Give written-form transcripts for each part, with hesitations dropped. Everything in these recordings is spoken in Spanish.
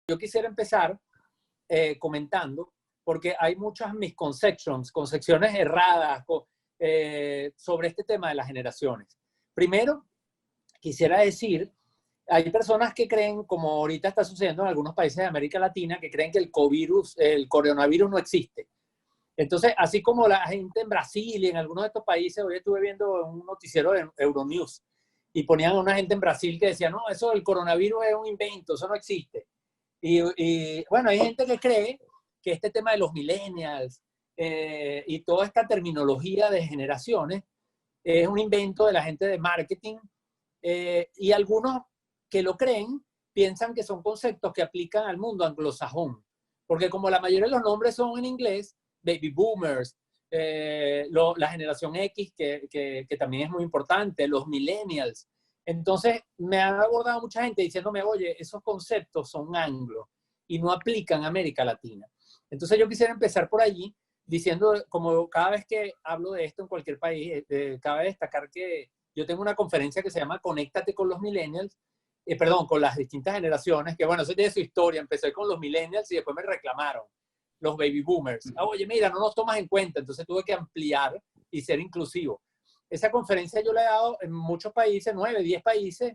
Yo quisiera empezar comentando, porque hay muchas misconceptions, concepciones erradas sobre este tema de las generaciones. Primero, quisiera decir, hay personas que creen, como ahorita está sucediendo en algunos países de América Latina, que creen que el coronavirus no existe. Entonces, así como la gente en Brasil y en algunos de estos países, hoy estuve viendo un noticiero de Euronews y ponían a una gente en Brasil que decía, no, eso del coronavirus es un invento, eso no existe. Y bueno, hay gente que cree que este tema de los millennials y toda esta terminología de generaciones es un invento de la gente de marketing, y algunos que lo creen piensan que son conceptos que aplican al mundo anglosajón, porque como la mayoría de los nombres son en inglés, baby boomers, la generación X, que también es muy importante, los millennials. Entonces me han abordado mucha gente diciéndome, oye, esos conceptos son anglo y no aplican a América Latina. Entonces yo quisiera empezar por allí diciendo, como cada vez que hablo de esto en cualquier país, cabe destacar que yo tengo una conferencia que se llama Conéctate con los Millennials, perdón, con las distintas generaciones, que bueno, eso tiene su historia. Empecé con los Millennials y después me reclamaron los Baby Boomers. Oye, mira, no nos tomas en cuenta, entonces tuve que ampliar y ser inclusivo. Esa conferencia yo la he dado en muchos países, 9, 10 países,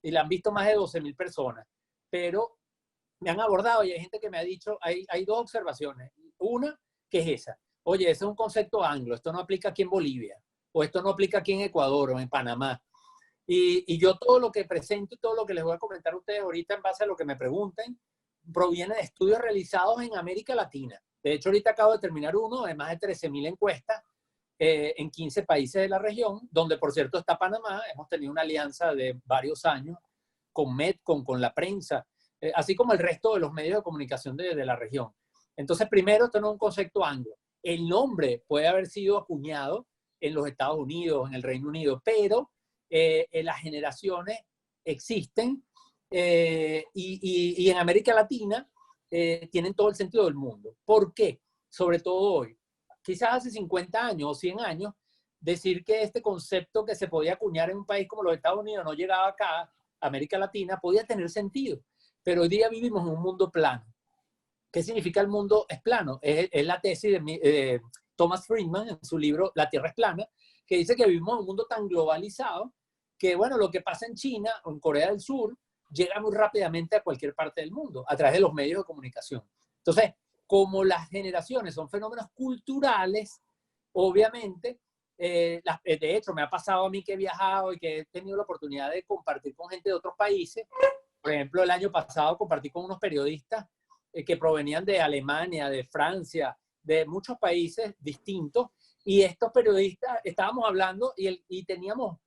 y la han visto más de 12,000 personas. Pero me han abordado y hay gente que me ha dicho, hay dos observaciones. Una, que es esa. Oye, ese es un concepto anglo, esto no aplica aquí en Bolivia, o esto no aplica aquí en Ecuador o en Panamá. Y yo todo lo que presento y todo lo que les voy a comentar a ustedes ahorita en base a lo que me pregunten, proviene de estudios realizados en América Latina. De hecho, ahorita acabo de terminar uno de más de 13,000 encuestas en 15 países de la región, donde por cierto está Panamá. Hemos tenido una alianza de varios años con Medcon, con la prensa, así como el resto de los medios de comunicación de la región. Entonces, primero, esto no es un concepto anglo. El nombre puede haber sido acuñado en los Estados Unidos, en el Reino Unido, pero las generaciones existen, y en América Latina tienen todo el sentido del mundo. ¿Por qué? Sobre todo hoy. Quizás hace 50 años o 100 años, decir que este concepto que se podía acuñar en un país como los Estados Unidos no llegaba acá, a América Latina, podía tener sentido. Pero hoy día vivimos en un mundo plano. ¿Qué significa el mundo es plano? Es la tesis de Thomas Friedman en su libro La Tierra es plana, que dice que vivimos en un mundo tan globalizado que, bueno, lo que pasa en China o en Corea del Sur llega muy rápidamente a cualquier parte del mundo a través de los medios de comunicación. Entonces, como las generaciones son fenómenos culturales, obviamente, de hecho, me ha pasado a mí que he viajado y que he tenido la oportunidad de compartir con gente de otros países. Por ejemplo, el año pasado compartí con unos periodistas que provenían de Alemania, de Francia, de muchos países distintos, y estos periodistas estábamos hablando y teníamos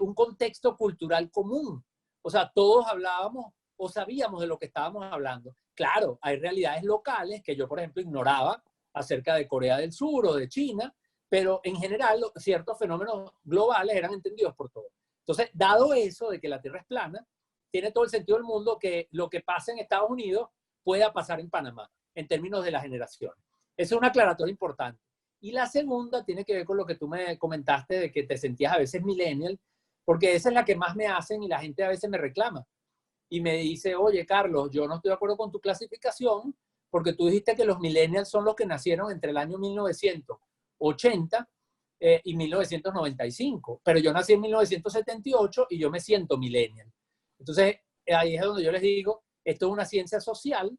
un contexto cultural común. O sea, todos hablábamos o sabíamos de lo que estábamos hablando. Claro, hay realidades locales que yo, por ejemplo, ignoraba acerca de Corea del Sur o de China, pero en general ciertos fenómenos globales eran entendidos por todos. Entonces, dado eso de que la Tierra es plana, tiene todo el sentido del mundo que lo que pasa en Estados Unidos pueda pasar en Panamá, en términos de la generación. Esa es una aclaratoria importante. Y la segunda tiene que ver con lo que tú me comentaste de que te sentías a veces millennial, porque esa es la que más me hacen y la gente a veces me reclama. Y me dice, oye, Carlos, yo no estoy de acuerdo con tu clasificación porque tú dijiste que los millennials son los que nacieron entre el año 1980 y 1995, pero yo nací en 1978 y yo me siento millennial. Entonces, ahí es donde yo les digo, esto es una ciencia social,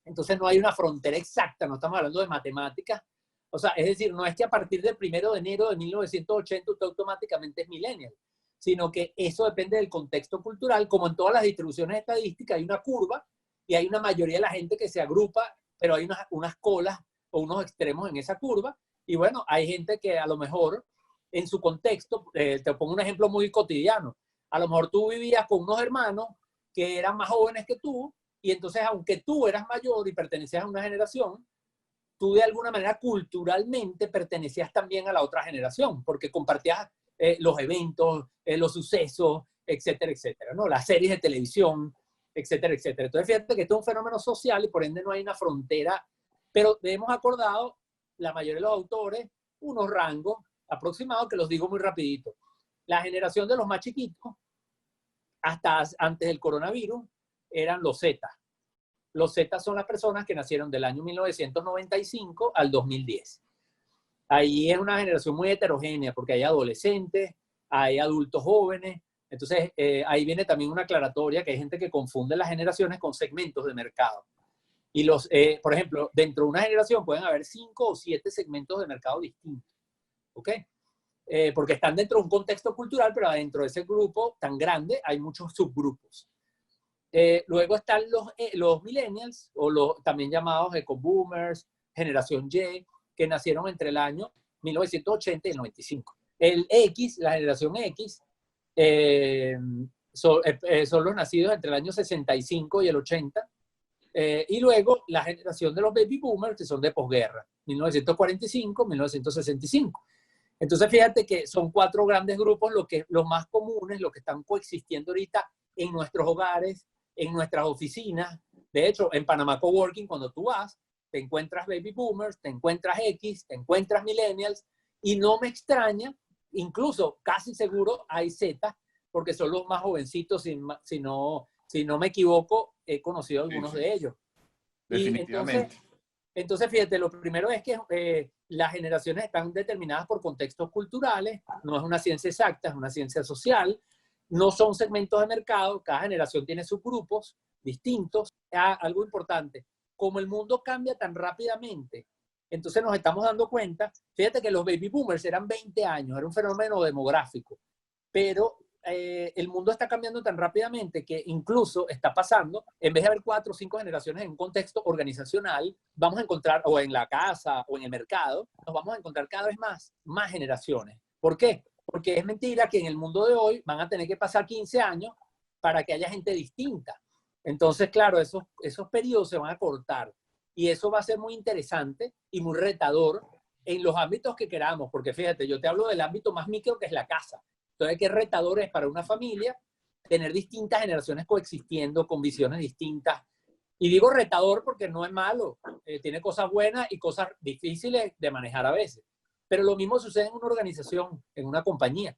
entonces no hay una frontera exacta, no estamos hablando de matemáticas. O sea, es decir, no es que a partir del 1 de enero de 1980 usted automáticamente es millennial, sino que eso depende del contexto cultural. Como en todas las distribuciones estadísticas, hay una curva y hay una mayoría de la gente que se agrupa, pero hay unas colas o unos extremos en esa curva. Y bueno, hay gente que a lo mejor en su contexto, te pongo un ejemplo muy cotidiano, a lo mejor tú vivías con unos hermanos que eran más jóvenes que tú, y entonces aunque tú eras mayor y pertenecías a una generación, tú de alguna manera culturalmente pertenecías también a la otra generación, porque compartías los eventos, los sucesos, etcétera, etcétera, ¿no? Las series de televisión, etcétera, etcétera. Entonces fíjate que esto es un fenómeno social y por ende no hay una frontera, pero hemos acordado, la mayoría de los autores, unos rangos aproximados que los digo muy rapidito. La generación de los más chiquitos hasta antes del coronavirus eran los Z. Los Z son las personas que nacieron del año 1995 al 2010. Ahí es una generación muy heterogénea porque hay adolescentes, hay adultos jóvenes. Entonces, ahí viene también una aclaratoria que hay gente que confunde las generaciones con segmentos de mercado. Y por ejemplo, dentro de una generación pueden haber 5 o 7 segmentos de mercado distintos. ¿Ok? Porque están dentro de un contexto cultural, pero dentro de ese grupo tan grande hay muchos subgrupos. Luego están los millennials, o también llamados eco-boomers, generación Y, que nacieron entre el año 1980 y el 95. El X, la generación X, son los nacidos entre el año 65 y el 80. Y luego la generación de los baby boomers, que son de posguerra, 1945, 1965. Entonces, fíjate que son 4 grandes grupos, los más comunes, los que están coexistiendo ahorita en nuestros hogares, en nuestras oficinas. De hecho, en Panamá Coworking, cuando tú vas, te encuentras baby boomers, te encuentras X, te encuentras millennials, y no me extraña, incluso casi seguro hay Z, porque son los más jovencitos, si no me equivoco, he conocido algunos de ellos. Definitivamente. Entonces, fíjate, lo primero es que las generaciones están determinadas por contextos culturales, no es una ciencia exacta, es una ciencia social, no son segmentos de mercado, cada generación tiene sus grupos distintos. Algo importante, como el mundo cambia tan rápidamente, entonces nos estamos dando cuenta, fíjate que los baby boomers eran 20 años, era un fenómeno demográfico, pero el mundo está cambiando tan rápidamente que incluso está pasando, en vez de haber 4 o 5 generaciones en un contexto organizacional, vamos a encontrar, o en la casa, o en el mercado, nos vamos a encontrar cada vez más generaciones. ¿Por qué? Porque es mentira que en el mundo de hoy van a tener que pasar 15 años para que haya gente distinta. Entonces, claro, esos periodos se van a cortar. Y eso va a ser muy interesante y muy retador en los ámbitos que queramos. Porque fíjate, yo te hablo del ámbito más micro, que es la casa. Entonces, qué retador es para una familia tener distintas generaciones coexistiendo con visiones distintas. Y digo retador porque no es malo. Tiene cosas buenas y cosas difíciles de manejar a veces. Pero lo mismo sucede en una organización, en una compañía.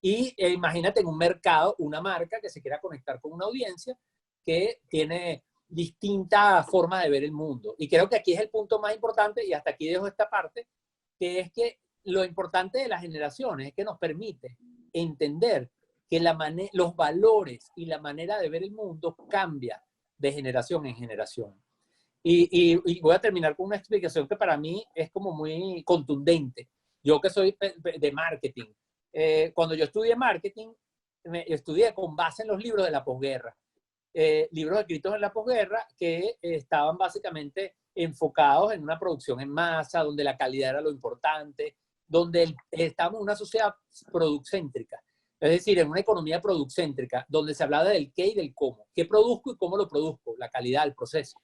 Y imagínate en un mercado, una marca que se quiera conectar con una audiencia que tiene distintas formas de ver el mundo. Y creo que aquí es el punto más importante, y hasta aquí dejo esta parte, que es que lo importante de las generaciones es que nos permite entender que los valores y la manera de ver el mundo cambia de generación en generación. Y voy a terminar con una explicación que para mí es como muy contundente. Yo que soy de marketing, cuando yo estudié marketing, estudié con base en los libros de la posguerra. Libros escritos en la posguerra que estaban básicamente enfocados en una producción en masa, donde la calidad era lo importante, donde estamos en una sociedad produccéntrica, es decir, en una economía producéntrica, donde se hablaba del qué y del cómo. ¿Qué produzco y cómo lo produzco? La calidad, el proceso.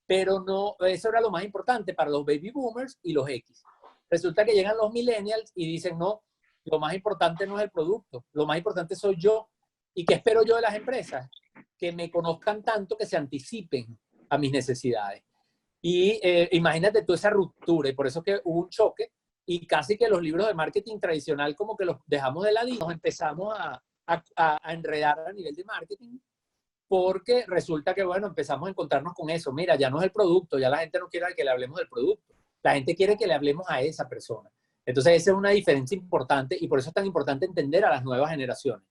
Pero no, eso era lo más importante para los baby boomers y los X. Resulta que llegan los millennials y dicen, no, lo más importante no es el producto, lo más importante soy yo. ¿Y qué espero yo de las empresas? Que me conozcan tanto que se anticipen a mis necesidades. Y imagínate tú esa ruptura, y por eso que hubo un choque, y casi que los libros de marketing tradicional como que los dejamos de lado y nos empezamos a enredar a nivel de marketing, porque resulta que, bueno, empezamos a encontrarnos con eso. Mira, ya no es el producto, ya la gente no quiere que le hablemos del producto, la gente quiere que le hablemos a esa persona. Entonces esa es una diferencia importante, y por eso es tan importante entender a las nuevas generaciones.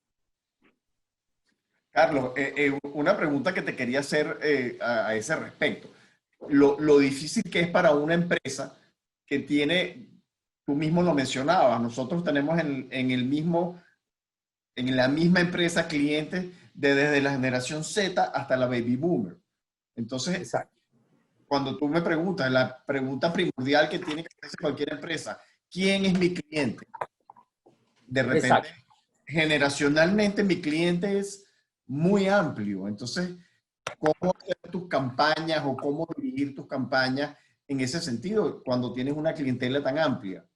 Carlos, una pregunta que te quería hacer a ese respecto. Lo difícil que es para una empresa que tiene, tú mismo lo mencionabas, nosotros tenemos en la misma empresa clientes desde la generación Z hasta la baby boomer. Entonces, Exacto. cuando tú me preguntas, la pregunta primordial que tiene que hacerse cualquier empresa, ¿quién es mi cliente? De repente, Exacto. generacionalmente mi cliente es muy amplio. Entonces, ¿cómo hacer tus campañas o cómo dirigir tus campañas en ese sentido cuando tienes una clientela tan amplia?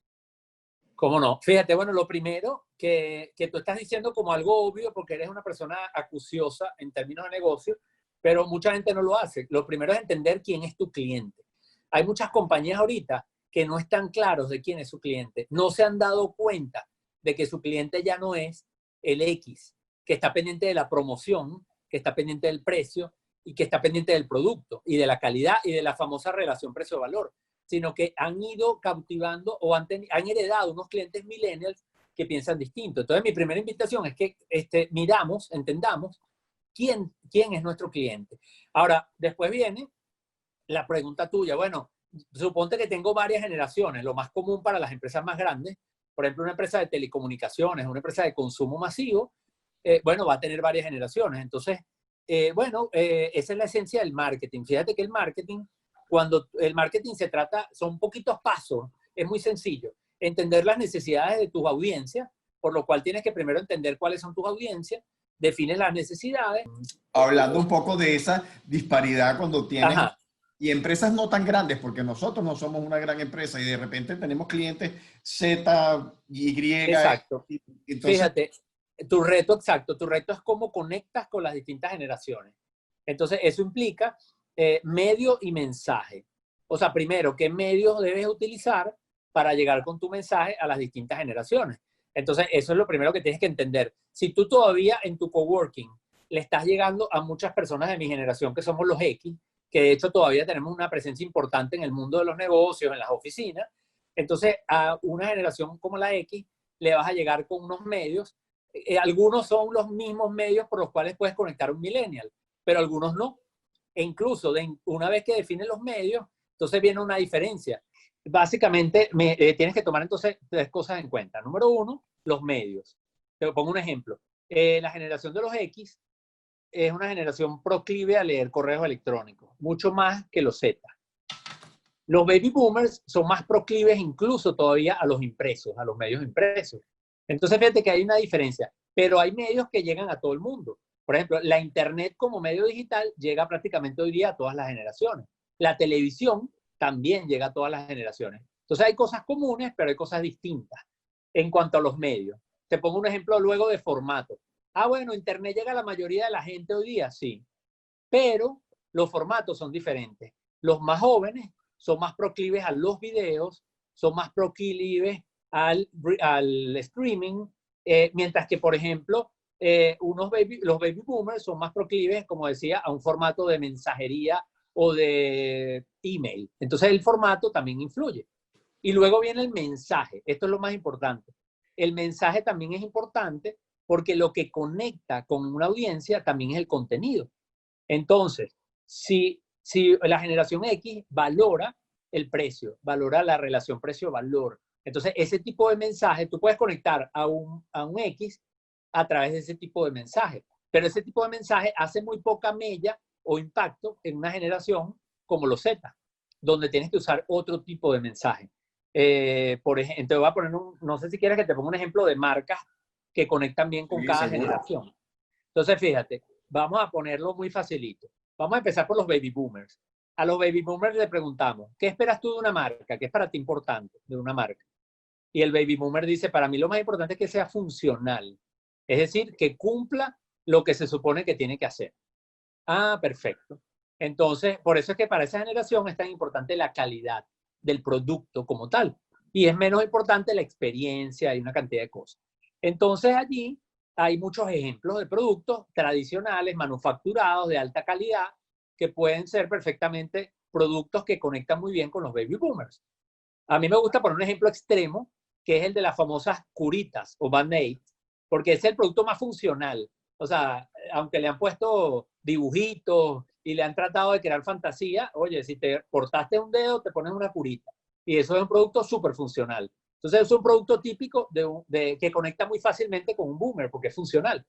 ¿Cómo no? Fíjate, bueno, lo primero que tú estás diciendo como algo obvio porque eres una persona acuciosa en términos de negocio, pero mucha gente no lo hace. Lo primero es entender quién es tu cliente. Hay muchas compañías ahorita que no están claros de quién es su cliente. No se han dado cuenta de que su cliente ya no es el X, que está pendiente de la promoción, que está pendiente del precio y que está pendiente del producto y de la calidad y de la famosa relación precio-valor, sino que han ido cautivando o han heredado unos clientes millennials que piensan distinto. Entonces, mi primera invitación es que miramos, entendamos quién es nuestro cliente. Ahora, después viene la pregunta tuya. Bueno, suponte que tengo varias generaciones. Lo más común para las empresas más grandes, por ejemplo, una empresa de telecomunicaciones, una empresa de consumo masivo, bueno, va a tener varias generaciones. Entonces, esa es la esencia del marketing. Fíjate que el marketing, cuando el marketing se trata, son poquitos pasos, es muy sencillo. Entender las necesidades de tus audiencias, por lo cual tienes que primero entender cuáles son tus audiencias, defines las necesidades. Hablando un poco de esa disparidad cuando tienes... Ajá. Y empresas no tan grandes, porque nosotros no somos una gran empresa y de repente tenemos clientes Z, Y. Exacto. Entonces, Fíjate, tu reto es cómo conectas con las distintas generaciones. Entonces, eso implica medio y mensaje. O sea, primero, ¿qué medios debes utilizar para llegar con tu mensaje a las distintas generaciones? Entonces, eso es lo primero que tienes que entender. Si tú todavía en tu coworking le estás llegando a muchas personas de mi generación, que somos los X, que de hecho todavía tenemos una presencia importante en el mundo de los negocios, en las oficinas, entonces a una generación como la X le vas a llegar con unos medios. Algunos son los mismos medios por los cuales puedes conectar a un millennial, pero algunos no. E incluso una vez que defines los medios, entonces viene una diferencia. Básicamente, tienes que tomar entonces 3 cosas en cuenta. Número 1, los medios. Te pongo un ejemplo. La generación de los X es una generación proclive a leer correos electrónicos, mucho más que los Z. Los baby boomers son más proclives incluso todavía a los impresos, a los medios impresos. Entonces, fíjate que hay una diferencia, pero hay medios que llegan a todo el mundo. Por ejemplo, la internet como medio digital llega prácticamente hoy día a todas las generaciones. La televisión también llega a todas las generaciones. Entonces, hay cosas comunes, pero hay cosas distintas en cuanto a los medios. Te pongo un ejemplo luego de formato. Bueno, internet llega a la mayoría de la gente hoy día, sí, pero los formatos son diferentes. Los más jóvenes son más proclives a los videos, son más proclives al streaming, mientras que, por ejemplo, los baby boomers son más proclives, como decía, a un formato de mensajería o de email. Entonces, el formato también influye. Y luego viene el mensaje. Esto es lo más importante. El mensaje también es importante porque lo que conecta con una audiencia también es el contenido. Entonces, si la generación X valora el precio, valora la relación precio-valor, entonces ese tipo de mensaje, tú puedes conectar a un X a través de ese tipo de mensaje, pero ese tipo de mensaje hace muy poca mella o impacto en una generación como los Z, donde tienes que usar otro tipo de mensaje. Por ejemplo, te voy a poner no sé si quieres que te ponga un ejemplo de marcas que conectan bien con cada generación. Entonces, fíjate, vamos a ponerlo muy facilito. Vamos a empezar por los baby boomers. A los baby boomers le preguntamos, ¿qué esperas tú de una marca? ¿Qué es para ti importante de una marca? Y el baby boomer dice, para mí lo más importante es que sea funcional. Es decir, que cumpla lo que se supone que tiene que hacer. Perfecto. Entonces, por eso es que para esa generación es tan importante la calidad del producto como tal. Y es menos importante la experiencia y una cantidad de cosas. Entonces, allí hay muchos ejemplos de productos tradicionales, manufacturados, de alta calidad, que pueden ser perfectamente productos que conectan muy bien con los baby boomers. A mí me gusta poner un ejemplo extremo, que es el de las famosas curitas o Band-Aid, porque es el producto más funcional. O sea, aunque le han puesto dibujitos y le han tratado de crear fantasía, oye, si te cortaste un dedo, te pones una curita. Y eso es un producto súper funcional. Entonces, es un producto típico que conecta muy fácilmente con un boomer, porque es funcional.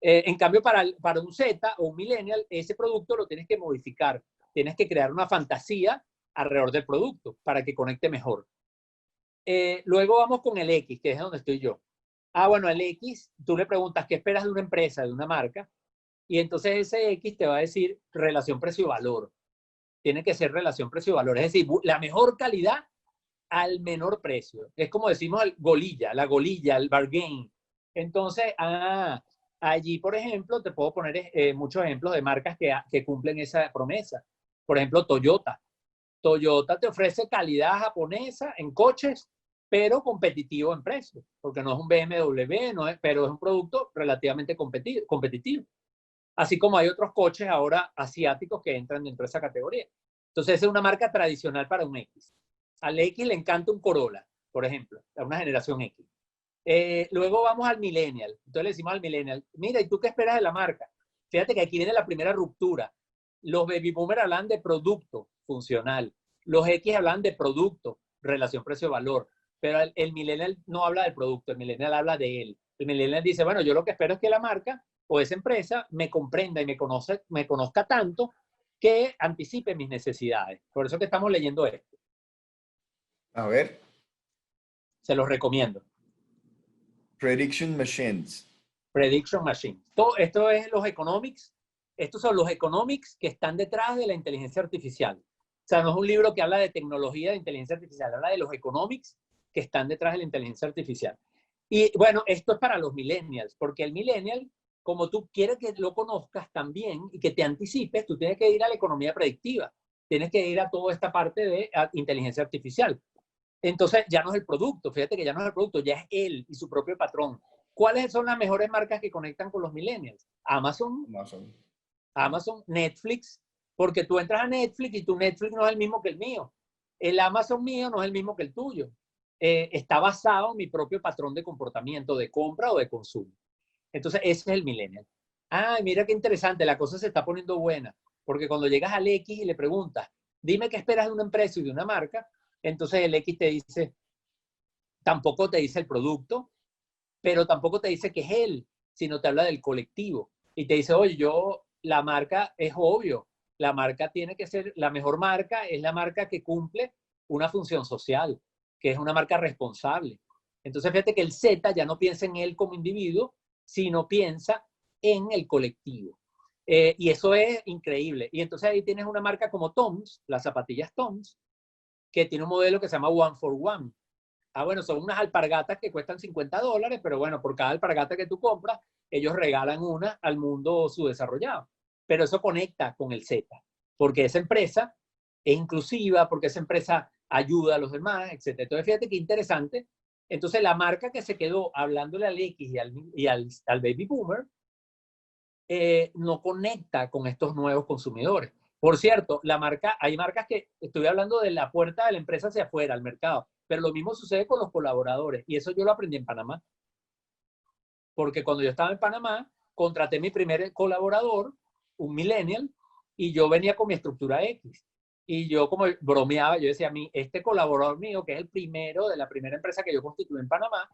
En cambio, para un Z o un millennial, ese producto lo tienes que modificar. Tienes que crear una fantasía alrededor del producto para que conecte mejor. Luego vamos con el X, que es donde estoy yo. Bueno, el X, tú le preguntas qué esperas de una empresa, de una marca, y entonces ese X te va a decir relación precio-valor. Tiene que ser relación precio-valor, es decir, la mejor calidad al menor precio. Es como decimos la golilla, el bargain. Entonces, allí, por ejemplo, te puedo poner muchos ejemplos de marcas que cumplen esa promesa. Por ejemplo, Toyota. Toyota te ofrece calidad japonesa en coches, pero competitivo en precio, porque no es un BMW, pero es un producto relativamente competitivo. Así como hay otros coches ahora asiáticos que entran dentro de esa categoría. Entonces, esa es una marca tradicional para un X. Al X le encanta un Corolla, por ejemplo, a una generación X. Luego vamos al Millennial. Entonces le decimos al Millennial, mira, ¿y tú qué esperas de la marca? Fíjate que aquí viene la primera ruptura. Los Baby Boomers hablan de producto funcional. Los X hablan de producto, relación precio-valor. Pero el Millennial no habla del producto, el Millennial habla de él. El Millennial dice, bueno, yo lo que espero es que la marca o esa empresa me comprenda y me conozca tanto que anticipe mis necesidades. Por eso que estamos leyendo esto. A ver. Se los recomiendo. Prediction Machines. Prediction Machine. Todo esto es los economics. Estos son los economics que están detrás de la inteligencia artificial. O sea, no es un libro que habla de tecnología de inteligencia artificial, habla de los economics que están detrás de la inteligencia artificial. Y bueno, esto es para los millennials, porque el millennial, como tú quieres que lo conozcas también y que te anticipes, tú tienes que ir a la economía predictiva, tienes que ir a toda esta parte de inteligencia artificial. Entonces, ya no es el producto, fíjate que ya no es el producto, ya es él y su propio patrón. ¿Cuáles son las mejores marcas que conectan con los millennials? Amazon, Netflix, porque tú entras a Netflix y tu Netflix no es el mismo que el mío. El Amazon mío no es el mismo que el tuyo. Está basado en mi propio patrón de comportamiento, de compra o de consumo. Entonces, ese es el millennial. Ah, mira qué interesante, la cosa se está poniendo buena, porque cuando llegas al X y le preguntas, dime qué esperas de una empresa y de una marca, entonces el X te dice, tampoco te dice el producto, pero tampoco te dice que es él, sino te habla del colectivo. Y te dice, oye, la marca es obvio, la marca tiene que ser, la mejor marca es la marca que cumple una función social, que es una marca responsable. Entonces, fíjate que el Z ya no piensa en él como individuo, sino piensa en el colectivo. Y eso es increíble. Y entonces ahí tienes una marca como Toms, las zapatillas Toms, que tiene un modelo que se llama One for One. Ah, bueno, son unas alpargatas que cuestan $50, pero bueno, por cada alpargata que tú compras, ellos regalan una al mundo subdesarrollado. Pero eso conecta con el Z, porque esa empresa es inclusiva, porque esa empresa ayuda a los demás, etc. Entonces, fíjate qué interesante. Entonces, la marca que se quedó hablándole al X y al Baby Boomer no conecta con estos nuevos consumidores. Por cierto, hay marcas que estoy hablando de la puerta de la empresa hacia afuera, al mercado, pero lo mismo sucede con los colaboradores. Y eso yo lo aprendí en Panamá. Porque cuando yo estaba en Panamá, contraté mi primer colaborador, un millennial, y yo venía con mi estructura X. Y yo como bromeaba, yo decía a mí, este colaborador mío, que es el primero de la primera empresa que yo constituí en Panamá,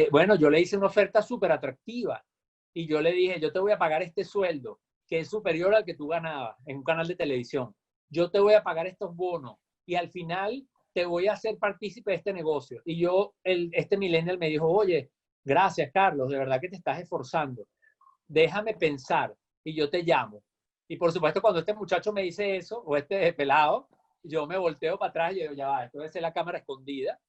bueno, yo le hice una oferta súper atractiva. Y yo le dije, yo te voy a pagar este sueldo, que es superior al que tú ganabas en un canal de televisión. Yo te voy a pagar estos bonos y al final te voy a hacer partícipe de este negocio. Y este millennial me dijo, oye, gracias, Carlos, de verdad que te estás esforzando. Déjame pensar y yo te llamo. Y por supuesto, cuando este muchacho me dice eso, o este pelado, yo me volteo para atrás y digo, ya va, esto debe ser la cámara escondida,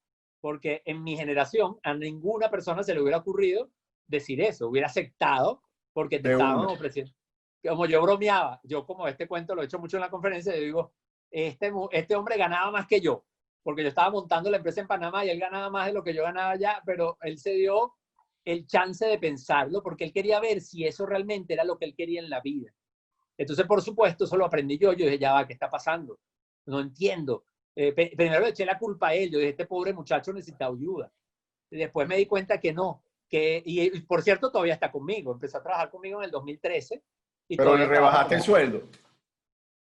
porque en mi generación a ninguna persona se le hubiera ocurrido decir eso, hubiera aceptado porque te estaban ofreciendo. Como yo bromeaba, yo como este cuento lo he hecho mucho en la conferencia, yo digo, este hombre ganaba más que yo, porque yo estaba montando la empresa en Panamá y él ganaba más de lo que yo ganaba allá, pero él se dio el chance de pensarlo porque él quería ver si eso realmente era lo que él quería en la vida. Entonces, por supuesto, eso lo aprendí yo dije, ya va, ¿qué está pasando? No entiendo. Primero le eché la culpa a él, yo dije, este pobre muchacho necesita ayuda. Y después me di cuenta que no, y por cierto todavía está conmigo, empezó a trabajar conmigo en el 2013. Y pero le rebajaste el sueldo.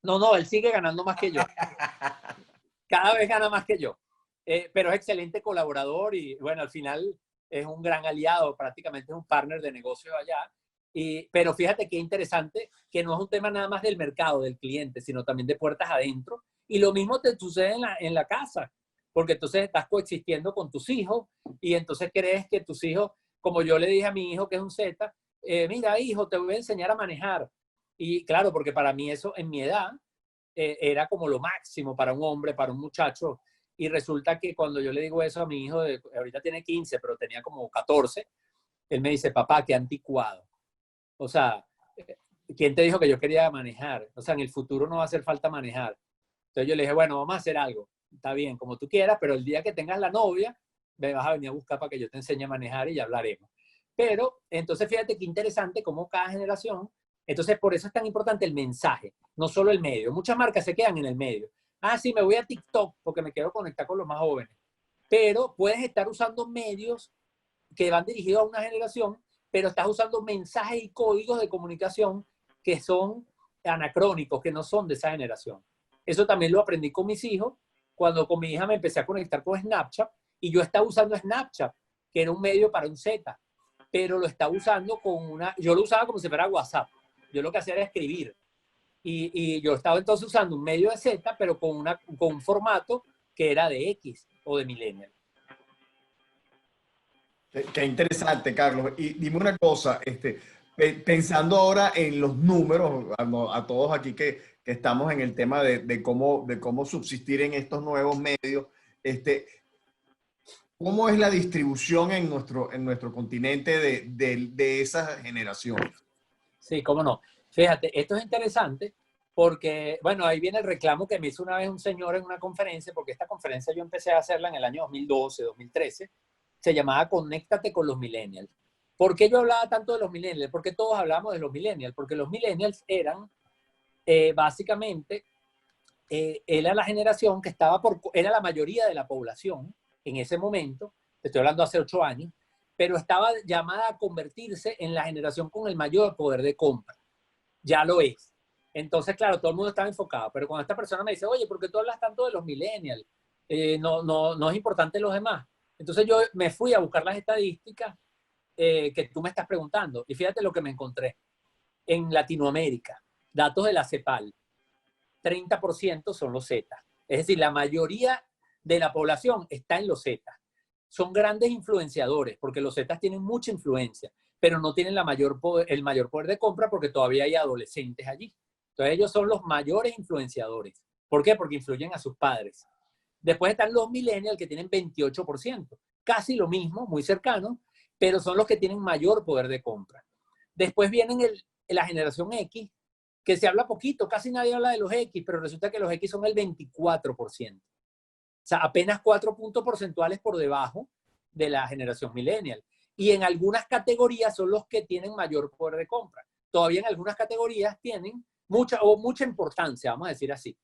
No, él sigue ganando más que yo. Cada vez gana más que yo. Pero es excelente colaborador y bueno, al final es un gran aliado, prácticamente es un partner de negocio allá. Pero fíjate qué interesante que no es un tema nada más del mercado, del cliente, sino también de puertas adentro. Y lo mismo te sucede en la casa, porque entonces estás coexistiendo con tus hijos y entonces crees que tus hijos, como yo le dije a mi hijo que es un Z, mira hijo, te voy a enseñar a manejar. Y claro, porque para mí eso en mi edad era como lo máximo para un hombre, para un muchacho. Y resulta que cuando yo le digo eso a mi hijo, ahorita tiene 15, pero tenía como 14, él me dice, papá, qué anticuado. O sea, ¿quién te dijo que yo quería manejar? O sea, en el futuro no va a hacer falta manejar. Entonces yo le dije, bueno, vamos a hacer algo. está bien, como tú quieras, pero el día que tengas la novia, me vas a venir a buscar para que yo te enseñe a manejar y ya hablaremos. Pero, entonces, fíjate qué interesante cómo cada generación, entonces, por eso es tan importante el mensaje, no solo el medio. Muchas marcas se quedan en el medio. Ah, sí, me voy a TikTok porque me quiero conectar con los más jóvenes. Pero puedes estar usando medios que van dirigidos a una generación, pero estás usando mensajes y códigos de comunicación que son anacrónicos, que no son de esa generación. Eso también lo aprendí con mis hijos, cuando con mi hija me empecé a conectar con Snapchat, y yo estaba usando Snapchat, que era un medio para un Z, pero lo estaba usando con una, yo lo usaba como si fuera WhatsApp. Yo lo que hacía era escribir. Y yo estaba entonces usando un medio de Z, pero con un formato que era de X o de Millennial. Qué interesante, Carlos. Y dime una cosa, pensando ahora en los números, a todos aquí que estamos en el tema de cómo subsistir en estos nuevos medios, ¿cómo es la distribución en nuestro continente de esas generaciones? Sí, cómo no. Fíjate, esto es interesante porque, bueno, ahí viene el reclamo que me hizo una vez un señor en una conferencia, porque esta conferencia yo empecé a hacerla en el año 2012, 2013, se llamaba Conéctate con los Millennials. ¿Por qué yo hablaba tanto de los Millennials? Porque todos hablamos de los Millennials, porque los Millennials eran básicamente, era la generación que era la mayoría de la población en ese momento, te estoy hablando hace 8 años, pero estaba llamada a convertirse en la generación con el mayor poder de compra. Ya lo es. Entonces, claro, todo el mundo estaba enfocado, pero cuando esta persona me dice, oye, ¿por qué tú hablas tanto de los millennials? No es importante los demás. Entonces yo me fui a buscar las estadísticas que tú me estás preguntando, y fíjate lo que me encontré. En Latinoamérica, datos de la CEPAL, 30% son los Z. Es decir, la mayoría de la población está en los Z. Son grandes influenciadores, porque los Zetas tienen mucha influencia, pero no tienen el mayor poder de compra porque todavía hay adolescentes allí. Entonces ellos son los mayores influenciadores. ¿Por qué? Porque influyen a sus padres. Después están los millennials que tienen 28%, casi lo mismo, muy cercano, pero son los que tienen mayor poder de compra. Después vienen la generación X, que se habla poquito, casi nadie habla de los X, pero resulta que los X son el 24%. O sea, apenas 4 puntos porcentuales por debajo de la generación millennial. Y en algunas categorías son los que tienen mayor poder de compra. Todavía en algunas categorías tienen mucha importancia, vamos a decir así.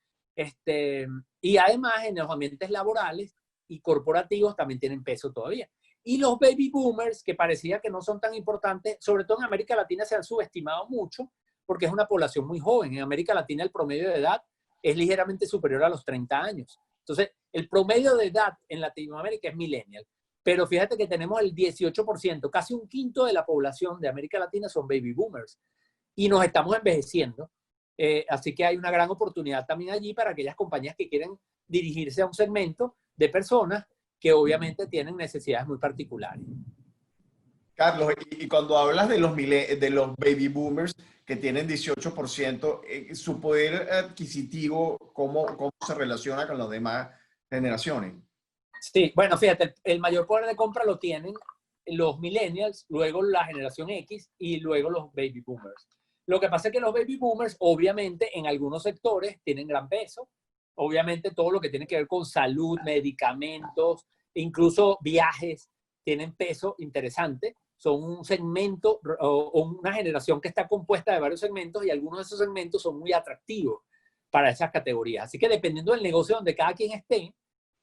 Y además en los ambientes laborales y corporativos también tienen peso todavía. Y los baby boomers, que parecía que no son tan importantes, sobre todo en América Latina se han subestimado mucho porque es una población muy joven. En América Latina el promedio de edad es ligeramente superior a los 30 años. Entonces, el promedio de edad en Latinoamérica es millennial. Pero fíjate que tenemos el 18%, casi un quinto de la población de América Latina son baby boomers. Y nos estamos envejeciendo. Así que hay una gran oportunidad también allí para aquellas compañías que quieren dirigirse a un segmento de personas que obviamente tienen necesidades muy particulares. Carlos, y cuando hablas de los baby boomers que tienen 18%, su poder adquisitivo, ¿cómo se relaciona con las demás generaciones? Sí, bueno, fíjate, el mayor poder de compra lo tienen los millennials, luego la generación X y luego los baby boomers. Lo que pasa es que los baby boomers, obviamente, en algunos sectores tienen gran peso. Obviamente, todo lo que tiene que ver con salud, medicamentos, incluso viajes, tienen peso interesante. Son un segmento o una generación que está compuesta de varios segmentos y algunos de esos segmentos son muy atractivos para esas categorías. Así que dependiendo del negocio donde cada quien esté,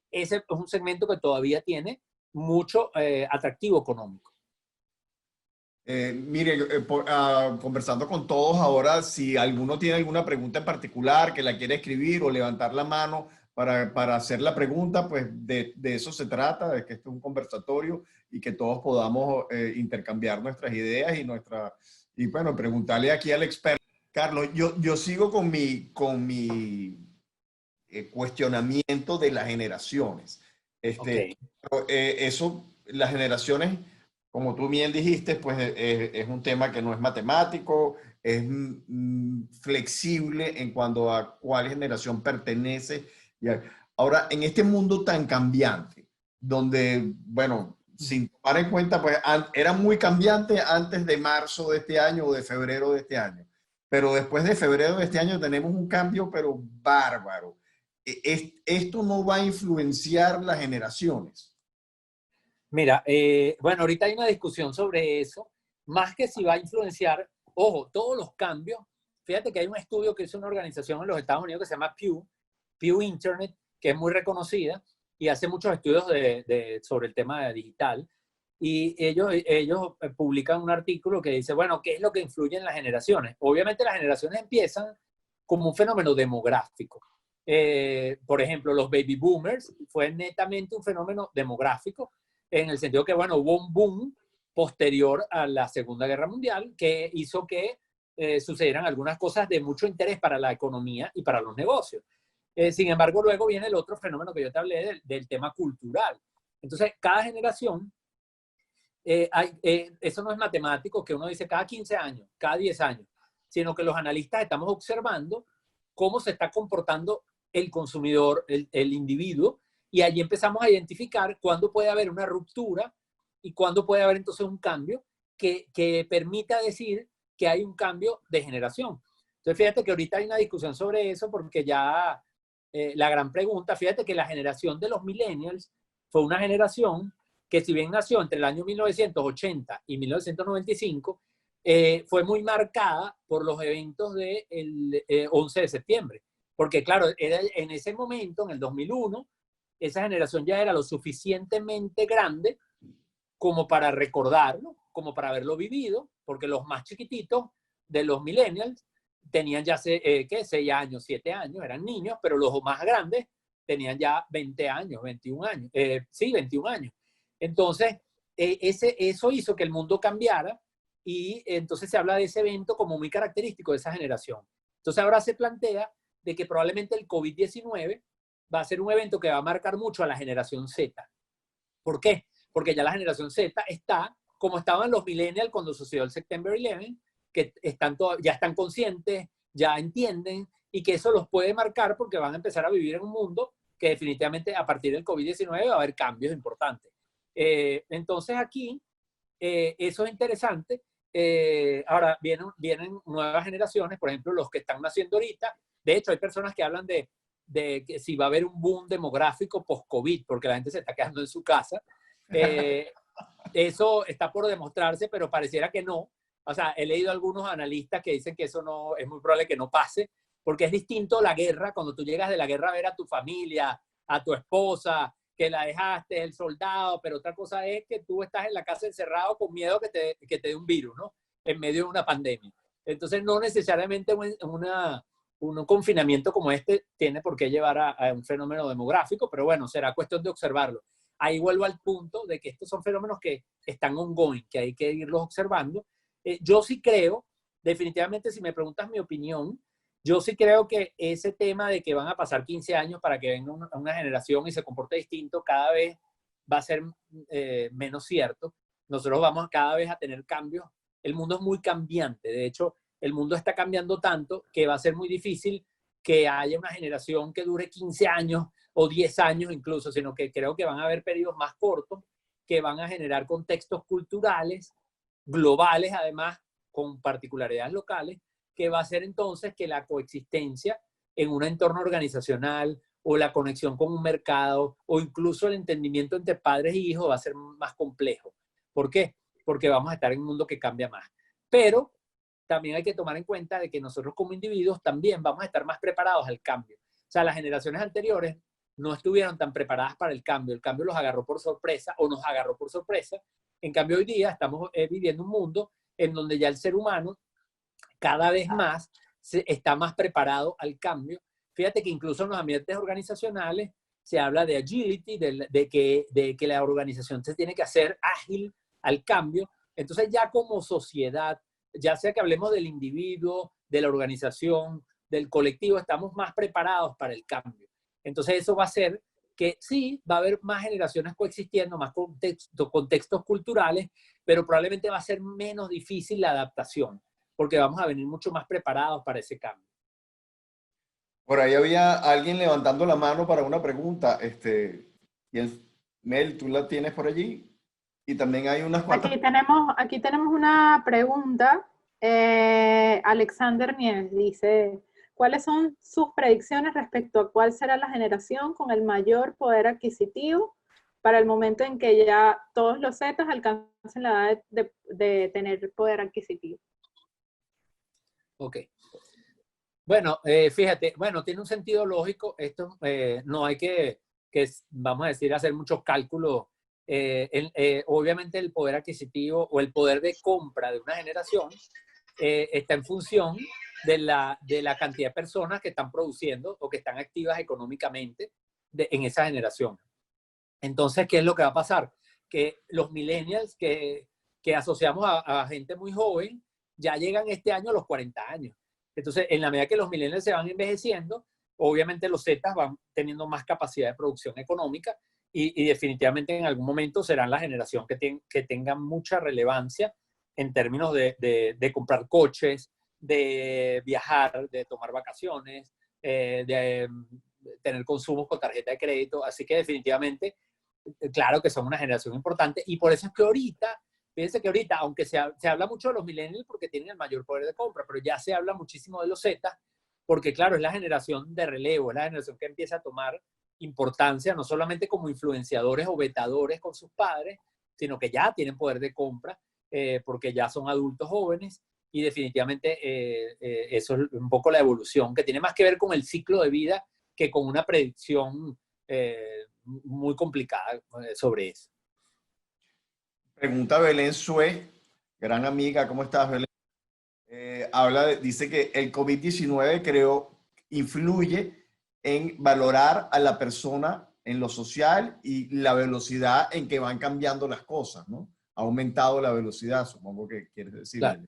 ese es un segmento que todavía tiene mucho atractivo económico. Mire, conversando con todos ahora, si alguno tiene alguna pregunta en particular que la quiere escribir o levantar la mano para hacer la pregunta, pues de eso se trata, de que este es un conversatorio y que todos podamos intercambiar nuestras ideas y bueno, preguntarle aquí al experto. Carlos, yo sigo con mi cuestionamiento de las generaciones. Okay. Eso, las generaciones, como tú bien dijiste, pues es un tema que no es matemático, es flexible en cuanto a cuál generación pertenece. Ahora, en este mundo tan cambiante, donde, bueno, sin tomar en cuenta, pues era muy cambiante antes de marzo de este año o de febrero de este año, pero después de febrero de este año tenemos un cambio, pero bárbaro. esto no va a influenciar las generaciones. Mira, bueno, ahorita hay una discusión sobre eso, más que si va a influenciar, ojo, todos los cambios. Fíjate que hay un estudio que hizo una organización en los Estados Unidos que se llama Pew Internet, que es muy reconocida y hace muchos estudios sobre el tema digital. Y ellos publican un artículo que dice, bueno, ¿qué es lo que influye en las generaciones? Obviamente las generaciones empiezan como un fenómeno demográfico. Por ejemplo, los baby boomers fue netamente un fenómeno demográfico, en el sentido que, bueno, hubo un boom posterior a la Segunda Guerra Mundial que hizo que sucedieran algunas cosas de mucho interés para la economía y para los negocios. Sin embargo, luego viene el otro fenómeno que yo te hablé del tema cultural. Entonces, cada generación, eso no es matemático, que uno dice cada 15 años, cada 10 años, sino que los analistas estamos observando cómo se está comportando el consumidor, el individuo, y allí empezamos a identificar cuándo puede haber una ruptura y cuándo puede haber entonces un cambio que permita decir que hay un cambio de generación. Entonces, fíjate que ahorita hay una discusión sobre eso porque ya la gran pregunta, fíjate que la generación de los millennials fue una generación que si bien nació entre el año 1980 y 1995, fue muy marcada por los eventos del 11 de septiembre. Porque claro, era en ese momento, en el 2001, esa generación ya era lo suficientemente grande como para recordarlo, como para haberlo vivido, porque los más chiquititos de los millennials tenían ya, ¿qué? 6 años, 7 años, eran niños, pero los más grandes tenían ya 20 años, 21 años, sí, 21 años. Entonces, eso hizo que el mundo cambiara y entonces se habla de ese evento como muy característico de esa generación. Entonces ahora se plantea de que probablemente el COVID-19 va a ser un evento que va a marcar mucho a la generación Z. ¿Por qué? Porque ya la generación Z está como estaban los millennials cuando sucedió el September 11, que ya están conscientes, ya entienden, y que eso los puede marcar porque van a empezar a vivir en un mundo que definitivamente a partir del COVID-19 va a haber cambios importantes. Entonces aquí, eso es interesante. Ahora vienen nuevas generaciones, por ejemplo, los que están naciendo ahorita. De hecho, hay personas que hablan de que si va a haber un boom demográfico post-COVID, porque la gente se está quedando en su casa. Eso está por demostrarse, pero pareciera que no. O sea, he leído algunos analistas que dicen que eso no, es muy probable que no pase, porque es distinto la guerra, cuando tú llegas de la guerra a ver a tu familia, a tu esposa, que la dejaste, el soldado, pero otra cosa es que tú estás en la casa encerrado con miedo que te dé un virus, ¿no? En medio de una pandemia. Entonces, no necesariamente un confinamiento como este tiene por qué llevar a un fenómeno demográfico, pero bueno, será cuestión de observarlo. Ahí vuelvo al punto de que estos son fenómenos que están ongoing, que hay que irlos observando. Yo sí creo, definitivamente, si me preguntas mi opinión, yo sí creo que ese tema de que van a pasar 15 años para que venga una generación y se comporte distinto, cada vez va a ser menos cierto. Nosotros vamos cada vez a tener cambios. El mundo es muy cambiante. De hecho, el mundo está cambiando tanto que va a ser muy difícil que haya una generación que dure 15 años o 10 años incluso, sino que creo que van a haber periodos más cortos que van a generar contextos culturales, globales además, con particularidades locales, que va a hacer entonces que la coexistencia en un entorno organizacional o la conexión con un mercado o incluso el entendimiento entre padres y hijos va a ser más complejo. ¿Por qué? Porque vamos a estar en un mundo que cambia más. Pero también hay que tomar en cuenta de que nosotros como individuos también vamos a estar más preparados al cambio. O sea, las generaciones anteriores no estuvieron tan preparadas para el cambio los agarró por sorpresa o nos agarró por sorpresa. En cambio, hoy día estamos viviendo un mundo en donde ya el ser humano cada vez más está más preparado al cambio. Fíjate que incluso en los ambientes organizacionales se habla de agility, de que la organización se tiene que hacer ágil al cambio. Entonces ya como sociedad, ya sea que hablemos del individuo, de la organización, del colectivo, estamos más preparados para el cambio. Entonces eso va a hacer que sí, va a haber más generaciones coexistiendo, más contextos culturales, pero probablemente va a ser menos difícil la adaptación, porque vamos a venir mucho más preparados para ese cambio. Por ahí había alguien levantando la mano para una pregunta. Mel, ¿tú la tienes por allí? Y también hay unas cuantas. Aquí tenemos una pregunta. Alexander Nieves dice, ¿cuáles son sus predicciones respecto a cuál será la generación con el mayor poder adquisitivo para el momento en que ya todos los Zetas alcancen la edad de tener poder adquisitivo? Ok. Bueno, fíjate, bueno, tiene un sentido lógico. Esto no hay vamos a decir, hacer muchos cálculos. Obviamente el poder adquisitivo o el poder de compra de una generación está en función de la cantidad de personas que están produciendo o que están activas económicamente en esa generación. Entonces, ¿qué es lo que va a pasar? Que los millennials que asociamos a gente muy joven ya llegan este año a los 40 años. Entonces, en la medida que los millennials se van envejeciendo, obviamente los Zetas van teniendo más capacidad de producción económica y definitivamente en algún momento serán la generación que tenga mucha relevancia en términos de comprar coches, de viajar, de tomar vacaciones, de tener consumos con tarjeta de crédito. Así que definitivamente, claro que son una generación importante y por eso es que ahorita, fíjense que ahorita, aunque se habla mucho de los millennials porque tienen el mayor poder de compra, pero ya se habla muchísimo de los Zetas porque, claro, es la generación de relevo, es la generación que empieza a tomar importancia, no solamente como influenciadores o vetadores con sus padres, sino que ya tienen poder de compra porque ya son adultos jóvenes y definitivamente eso es un poco la evolución, que tiene más que ver con el ciclo de vida que con una predicción muy complicada sobre eso. Pregunta Belén Sue, gran amiga, ¿cómo estás, Belén? Dice que el COVID-19 influye en valorar a la persona en lo social y la velocidad en que van cambiando las cosas, ¿no? Ha aumentado la velocidad, supongo que quieres decir. Claro.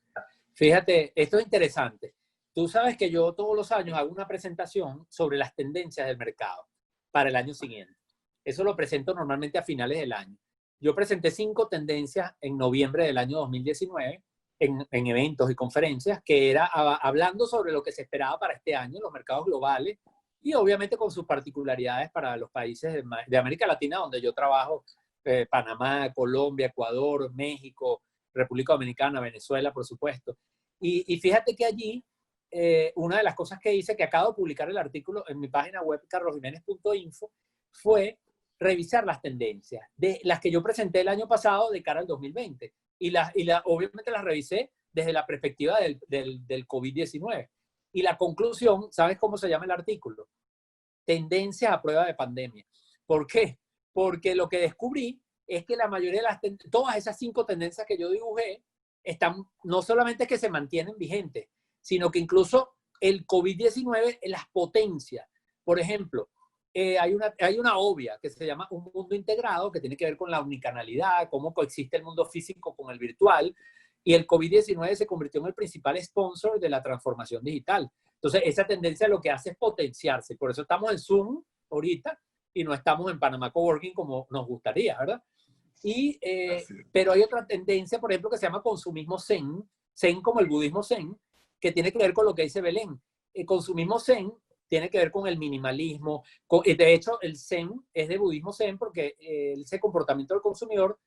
Fíjate, esto es interesante. Tú sabes que yo todos los años hago una presentación sobre las tendencias del mercado para el año siguiente. Eso lo presento normalmente a finales del año. Yo presenté 5 tendencias en noviembre del año 2019 en eventos y conferencias, que era hablando sobre lo que se esperaba para este año, los mercados globales, y obviamente con sus particularidades para los países de América Latina, donde yo trabajo, Panamá, Colombia, Ecuador, México, República Dominicana, Venezuela, por supuesto. Y fíjate que allí, una de las cosas que hice, que acabo de publicar el artículo en mi página web, carlosjimenez.info, fue revisar las tendencias de las que yo presenté el año pasado de cara al 2020. Obviamente las revisé desde la perspectiva del COVID-19. Y la conclusión, ¿sabes cómo se llama el artículo? Tendencias a prueba de pandemia. ¿Por qué? Porque lo que descubrí es que la mayoría de todas esas 5 tendencias que yo dibujé no solamente que se mantienen vigentes, sino que incluso el COVID-19 las potencia. Por ejemplo, hay una obvia que se llama un mundo integrado, que tiene que ver con la unicanalidad, cómo coexiste el mundo físico con el virtual, y el COVID-19 se convirtió en el principal sponsor de la transformación digital. Entonces, esa tendencia lo que hace es potenciarse. Por eso estamos en Zoom ahorita y no estamos en Panamá Coworking como nos gustaría, ¿verdad? Pero hay otra tendencia, por ejemplo, que se llama consumismo zen, zen como el budismo zen, que tiene que ver con lo que dice Belén. El consumismo zen tiene que ver con el minimalismo. De hecho, el zen es de budismo zen porque ese comportamiento del consumidor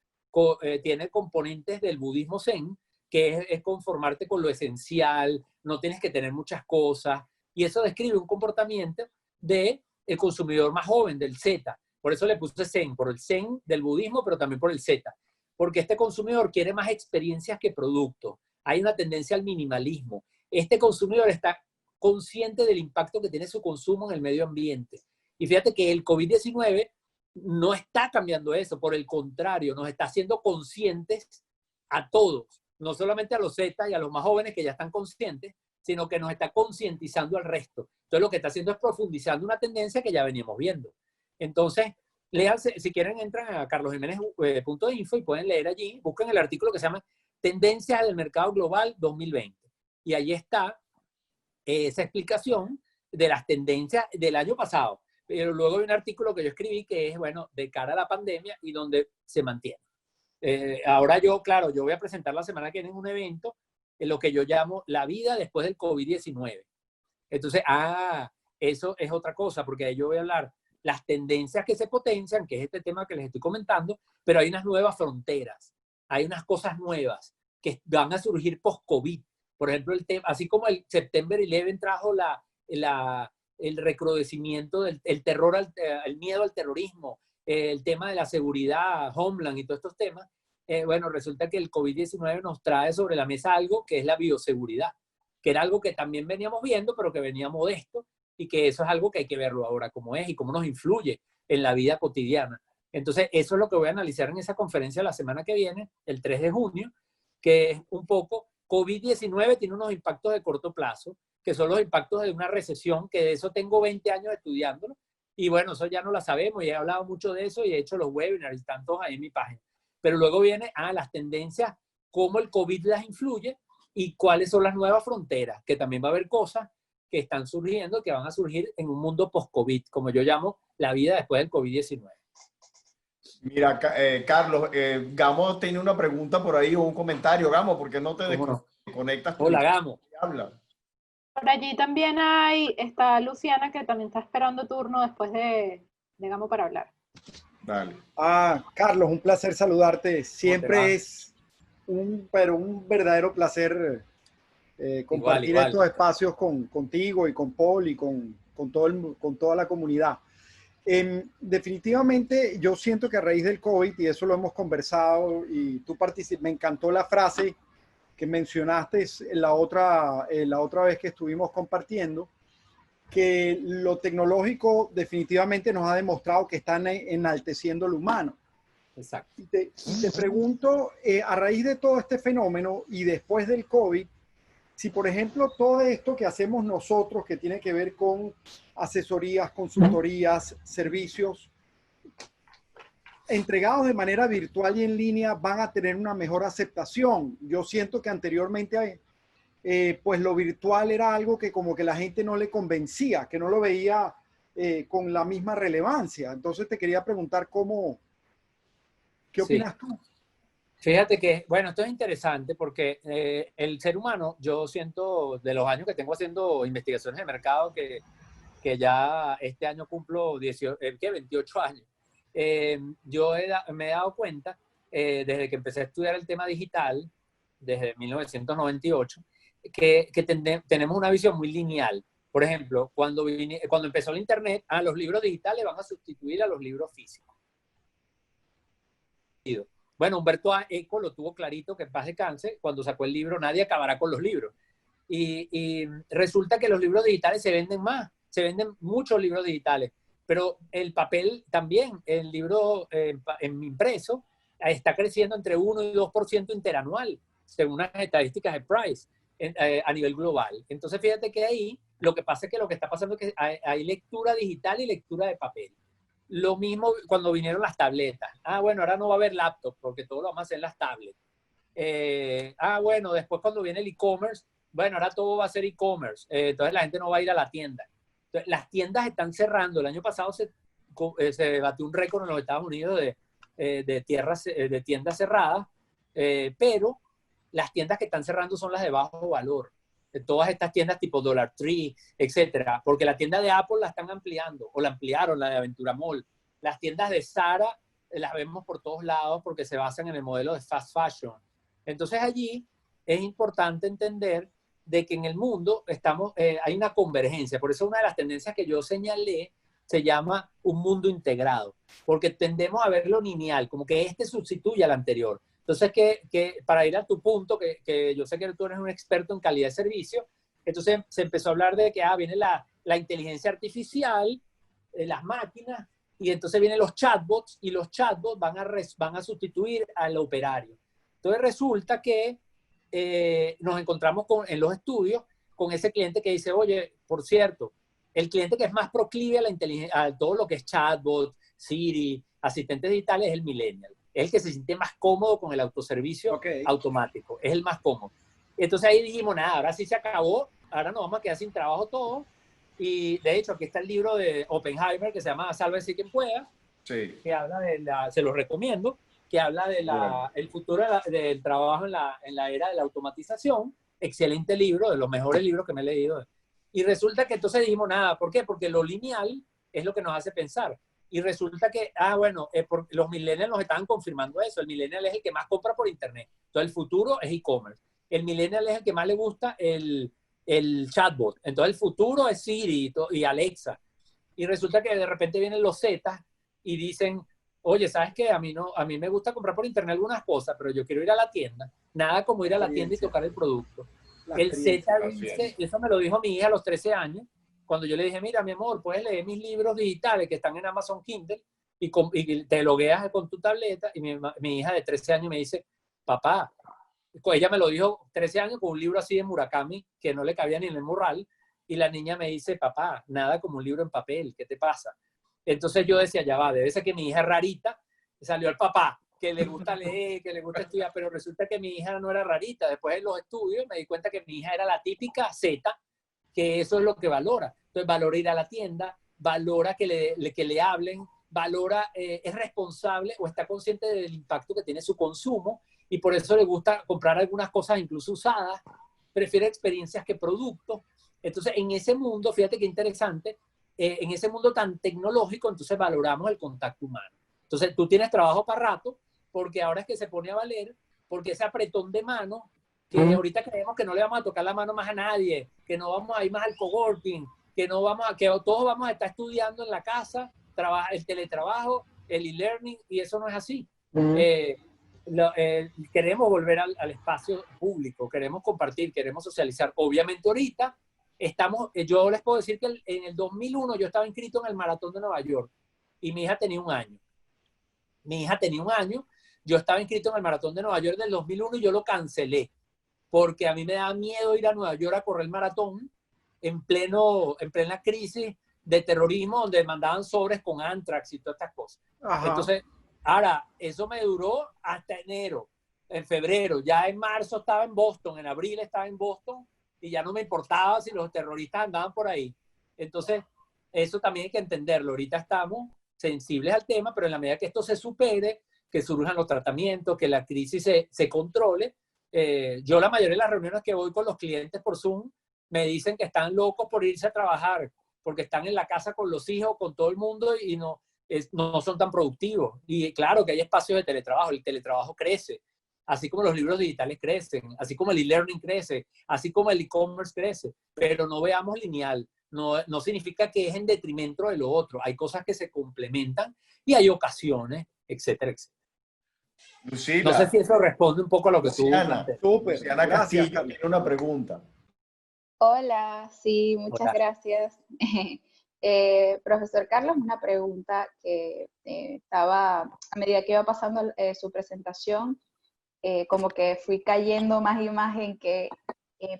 tiene componentes del budismo zen, que es conformarte con lo esencial, no tienes que tener muchas cosas, y eso describe un comportamiento del consumidor más joven, del Z. Por eso le puse zen, por el zen del budismo, pero también por el Z, porque este consumidor quiere más experiencias que productos. Hay una tendencia al minimalismo. Este consumidor está consciente del impacto que tiene su consumo en el medio ambiente. Y fíjate que el COVID-19 no está cambiando eso, por el contrario, nos está haciendo conscientes a todos, no solamente a los Z y a los más jóvenes que ya están conscientes, sino que nos está concientizando al resto. Entonces lo que está haciendo es profundizando una tendencia que ya veníamos viendo. Entonces, léanse, si quieren entran a carlosjimenez.info y pueden leer allí, busquen el artículo que se llama Tendencias del Mercado Global 2020. Y allí está esa explicación de las tendencias del año pasado. Pero luego hay un artículo que yo escribí que es, bueno, de cara a la pandemia y donde se mantiene. Ahora claro, yo voy a presentar la semana que viene en un evento en lo que yo llamo la vida después del COVID-19. Entonces, eso es otra cosa, porque ahí yo voy a hablar las tendencias que se potencian, que es este tema que les estoy comentando, pero hay unas nuevas fronteras, hay unas cosas nuevas que van a surgir post-COVID. Por ejemplo, así como el September 11 trajo el recrudecimiento del terror, el miedo al terrorismo, el tema de la seguridad, Homeland y todos estos temas, bueno, resulta que el COVID-19 nos trae sobre la mesa algo que es la bioseguridad, que era algo que también veníamos viendo, pero que venía modesto, y que eso es algo que hay que verlo ahora cómo es y cómo nos influye en la vida cotidiana. Entonces, eso es lo que voy a analizar en esa conferencia la semana que viene, el 3 de junio, que es un poco, COVID-19 tiene unos impactos de corto plazo, que son los impactos de una recesión, que de eso tengo 20 años estudiándolo, y bueno, eso ya no la sabemos, y he hablado mucho de eso, y he hecho los webinars y tantos ahí en mi página. Pero luego viene las tendencias, cómo el COVID las influye, y cuáles son las nuevas fronteras, que también va a haber cosas que están surgiendo, que van a surgir en un mundo post-COVID, como yo llamo la vida después del COVID-19. Mira, Carlos, Gamo tiene una pregunta por ahí o un comentario. Gamo, ¿por qué no te desconectas? Hola, Gamo. Habla. Por allí también está Luciana, que también está esperando turno después de Gamo para hablar. Dale. Carlos, un placer saludarte. Siempre es un verdadero placer compartir igual. estos espacios contigo y con Paul y con toda la comunidad. Definitivamente yo siento que a raíz del COVID, y eso lo hemos conversado, y tú me encantó la frase que mencionaste la otra vez que estuvimos compartiendo, que lo tecnológico definitivamente nos ha demostrado que están enalteciendo lo humano. Exacto. Y te pregunto, a raíz de todo este fenómeno y después del COVID, si por ejemplo todo esto que hacemos nosotros, que tiene que ver con asesorías, consultorías, servicios, entregados de manera virtual y en línea, van a tener una mejor aceptación. Yo siento que anteriormente pues lo virtual era algo que como que la gente no le convencía, que no lo veía con la misma relevancia. Entonces te quería preguntar ¿qué opinas tú? Fíjate que, bueno, esto es interesante porque el ser humano, yo siento de los años que tengo haciendo investigaciones de mercado, que ya este año cumplo 28 años, me he dado cuenta, desde que empecé a estudiar el tema digital, desde 1998, que tenemos una visión muy lineal. Por ejemplo, cuando empezó el Internet, los libros digitales van a sustituir a los libros físicos. Bueno, Humberto Eco lo tuvo clarito, que en paz descanse, cuando sacó el libro Nadie acabará con los libros. Y resulta que los libros digitales se venden más, se venden muchos libros digitales, pero el papel también, el libro en impreso, está creciendo entre 1 y 2% interanual, según las estadísticas de Price, a nivel global. Entonces, fíjate que ahí lo que pasa es que lo que está pasando es que hay lectura digital y lectura de papel. Lo mismo cuando vinieron las tabletas. Bueno, ahora no va a haber laptop porque todo lo vamos a hacer en las tablets. Bueno, después cuando viene el e-commerce, bueno, ahora todo va a ser e-commerce. Entonces la gente no va a ir a la tienda. Entonces, las tiendas están cerrando. El año pasado se batió un récord en los Estados Unidos de tiendas cerradas, pero las tiendas que están cerrando son las de bajo valor. Todas estas tiendas tipo Dollar Tree, etcétera, porque la tienda de Apple la están ampliando, o la ampliaron, la de Aventura Mall. Las tiendas de Zara las vemos por todos lados porque se basan en el modelo de fast fashion. Entonces allí es importante entender de que en el mundo hay una convergencia. Por eso una de las tendencias que yo señalé se llama un mundo integrado, porque tendemos a verlo lineal, como que este sustituye al anterior. Entonces, para ir a tu punto, que yo sé que tú eres un experto en calidad de servicio, entonces se empezó a hablar de que viene la inteligencia artificial, las máquinas, y entonces vienen los chatbots, y los chatbots van a sustituir al operario. Entonces resulta que nos encontramos en los estudios con ese cliente que dice, oye, por cierto, el cliente que es más proclive a todo lo que es chatbot, Siri, asistentes digitales es el millennial. Es el que se siente más cómodo con el autoservicio automático. Es el más cómodo. Entonces ahí dijimos, nada, ahora sí se acabó, ahora nos vamos a quedar sin trabajo todos. Y de hecho, aquí está el libro de Oppenheimer que se llama Sálvese quien pueda, que habla se lo recomiendo, que habla de el futuro del trabajo en la era de la automatización. Excelente libro, de los mejores libros que me he leído. Y resulta que entonces dijimos, nada, ¿por qué? Porque lo lineal es lo que nos hace pensar. Y resulta que, los millennials nos estaban confirmando eso. El millennial es el que más compra por internet. Entonces, el futuro es e-commerce. El millennial es el que más le gusta el el chatbot. Entonces el futuro es Siri y Alexa. Y resulta que de repente vienen los Zetas y dicen, oye, ¿sabes qué? A mí me gusta comprar por internet algunas cosas, pero yo quiero ir a la tienda. Nada como ir a la tienda y tocar el producto. El Z dice, eso me lo dijo mi hija a los 13 años, cuando yo le dije, mira, mi amor, puedes leer mis libros digitales que están en Amazon Kindle y te logueas con tu tableta. Y mi hija de 13 años me dice, papá, ella me lo dijo 13 años con un libro así de Murakami que no le cabía ni en el morral. Y la niña me dice, papá, nada como un libro en papel, ¿qué te pasa? Entonces yo decía, ya va, debe ser que mi hija es rarita. Salió el papá, que le gusta leer, que le gusta estudiar, pero resulta que mi hija no era rarita. Después de los estudios me di cuenta que mi hija era la típica Z, que eso es lo que valora. Entonces valora ir a la tienda, valora que le hablen, valora, es responsable o está consciente del impacto que tiene su consumo y por eso le gusta comprar algunas cosas incluso usadas, prefiere experiencias que productos. Entonces, en ese mundo, fíjate qué interesante, en ese mundo tan tecnológico, entonces valoramos el contacto humano. Entonces, tú tienes trabajo para rato, porque ahora es que se pone a valer, porque ese apretón de mano, que ahorita creemos que no le vamos a tocar la mano más a nadie, que no vamos a ir más al coworking, que todos vamos a estar estudiando en la casa, el teletrabajo, el e-learning, y eso no es así. Queremos volver al espacio público, queremos compartir, queremos socializar. Obviamente ahorita yo les puedo decir que en el 2001 yo estaba inscrito en el Maratón de Nueva York y mi hija tenía un año. Yo estaba inscrito en el Maratón de Nueva York del 2001 y yo lo cancelé porque a mí me daba miedo ir a Nueva York a correr el maratón en plena crisis de terrorismo donde mandaban sobres con Antrax y todas estas cosas. Ajá. Entonces, ahora, eso me duró hasta enero, en febrero. Ya en marzo estaba en Boston, en abril estaba en Boston y ya no me importaba si los terroristas andaban por ahí. Entonces, eso también hay que entenderlo. Ahorita estamos sensibles al tema, pero en la medida que esto se supere, que surjan los tratamientos, que la crisis se controle, yo la mayoría de las reuniones que voy con los clientes por Zoom me dicen que están locos por irse a trabajar, porque están en la casa con los hijos, con todo el mundo y no son tan productivos. Y claro que hay espacios de teletrabajo, el teletrabajo crece, así como los libros digitales crecen, así como el e-learning crece, así como el e-commerce crece, pero no veamos lineal. No significa que es en detrimento de lo otro. Hay cosas que se complementan y hay ocasiones, etcétera, etcétera. Lucila, no sé si eso responde un poco a lo que Luciana, tú... Luciana Castillo tiene una pregunta. Hola, sí, muchas gracias. Profesor Carlos, una pregunta que estaba, a medida que iba pasando su presentación, como que fui cayendo más y más en que,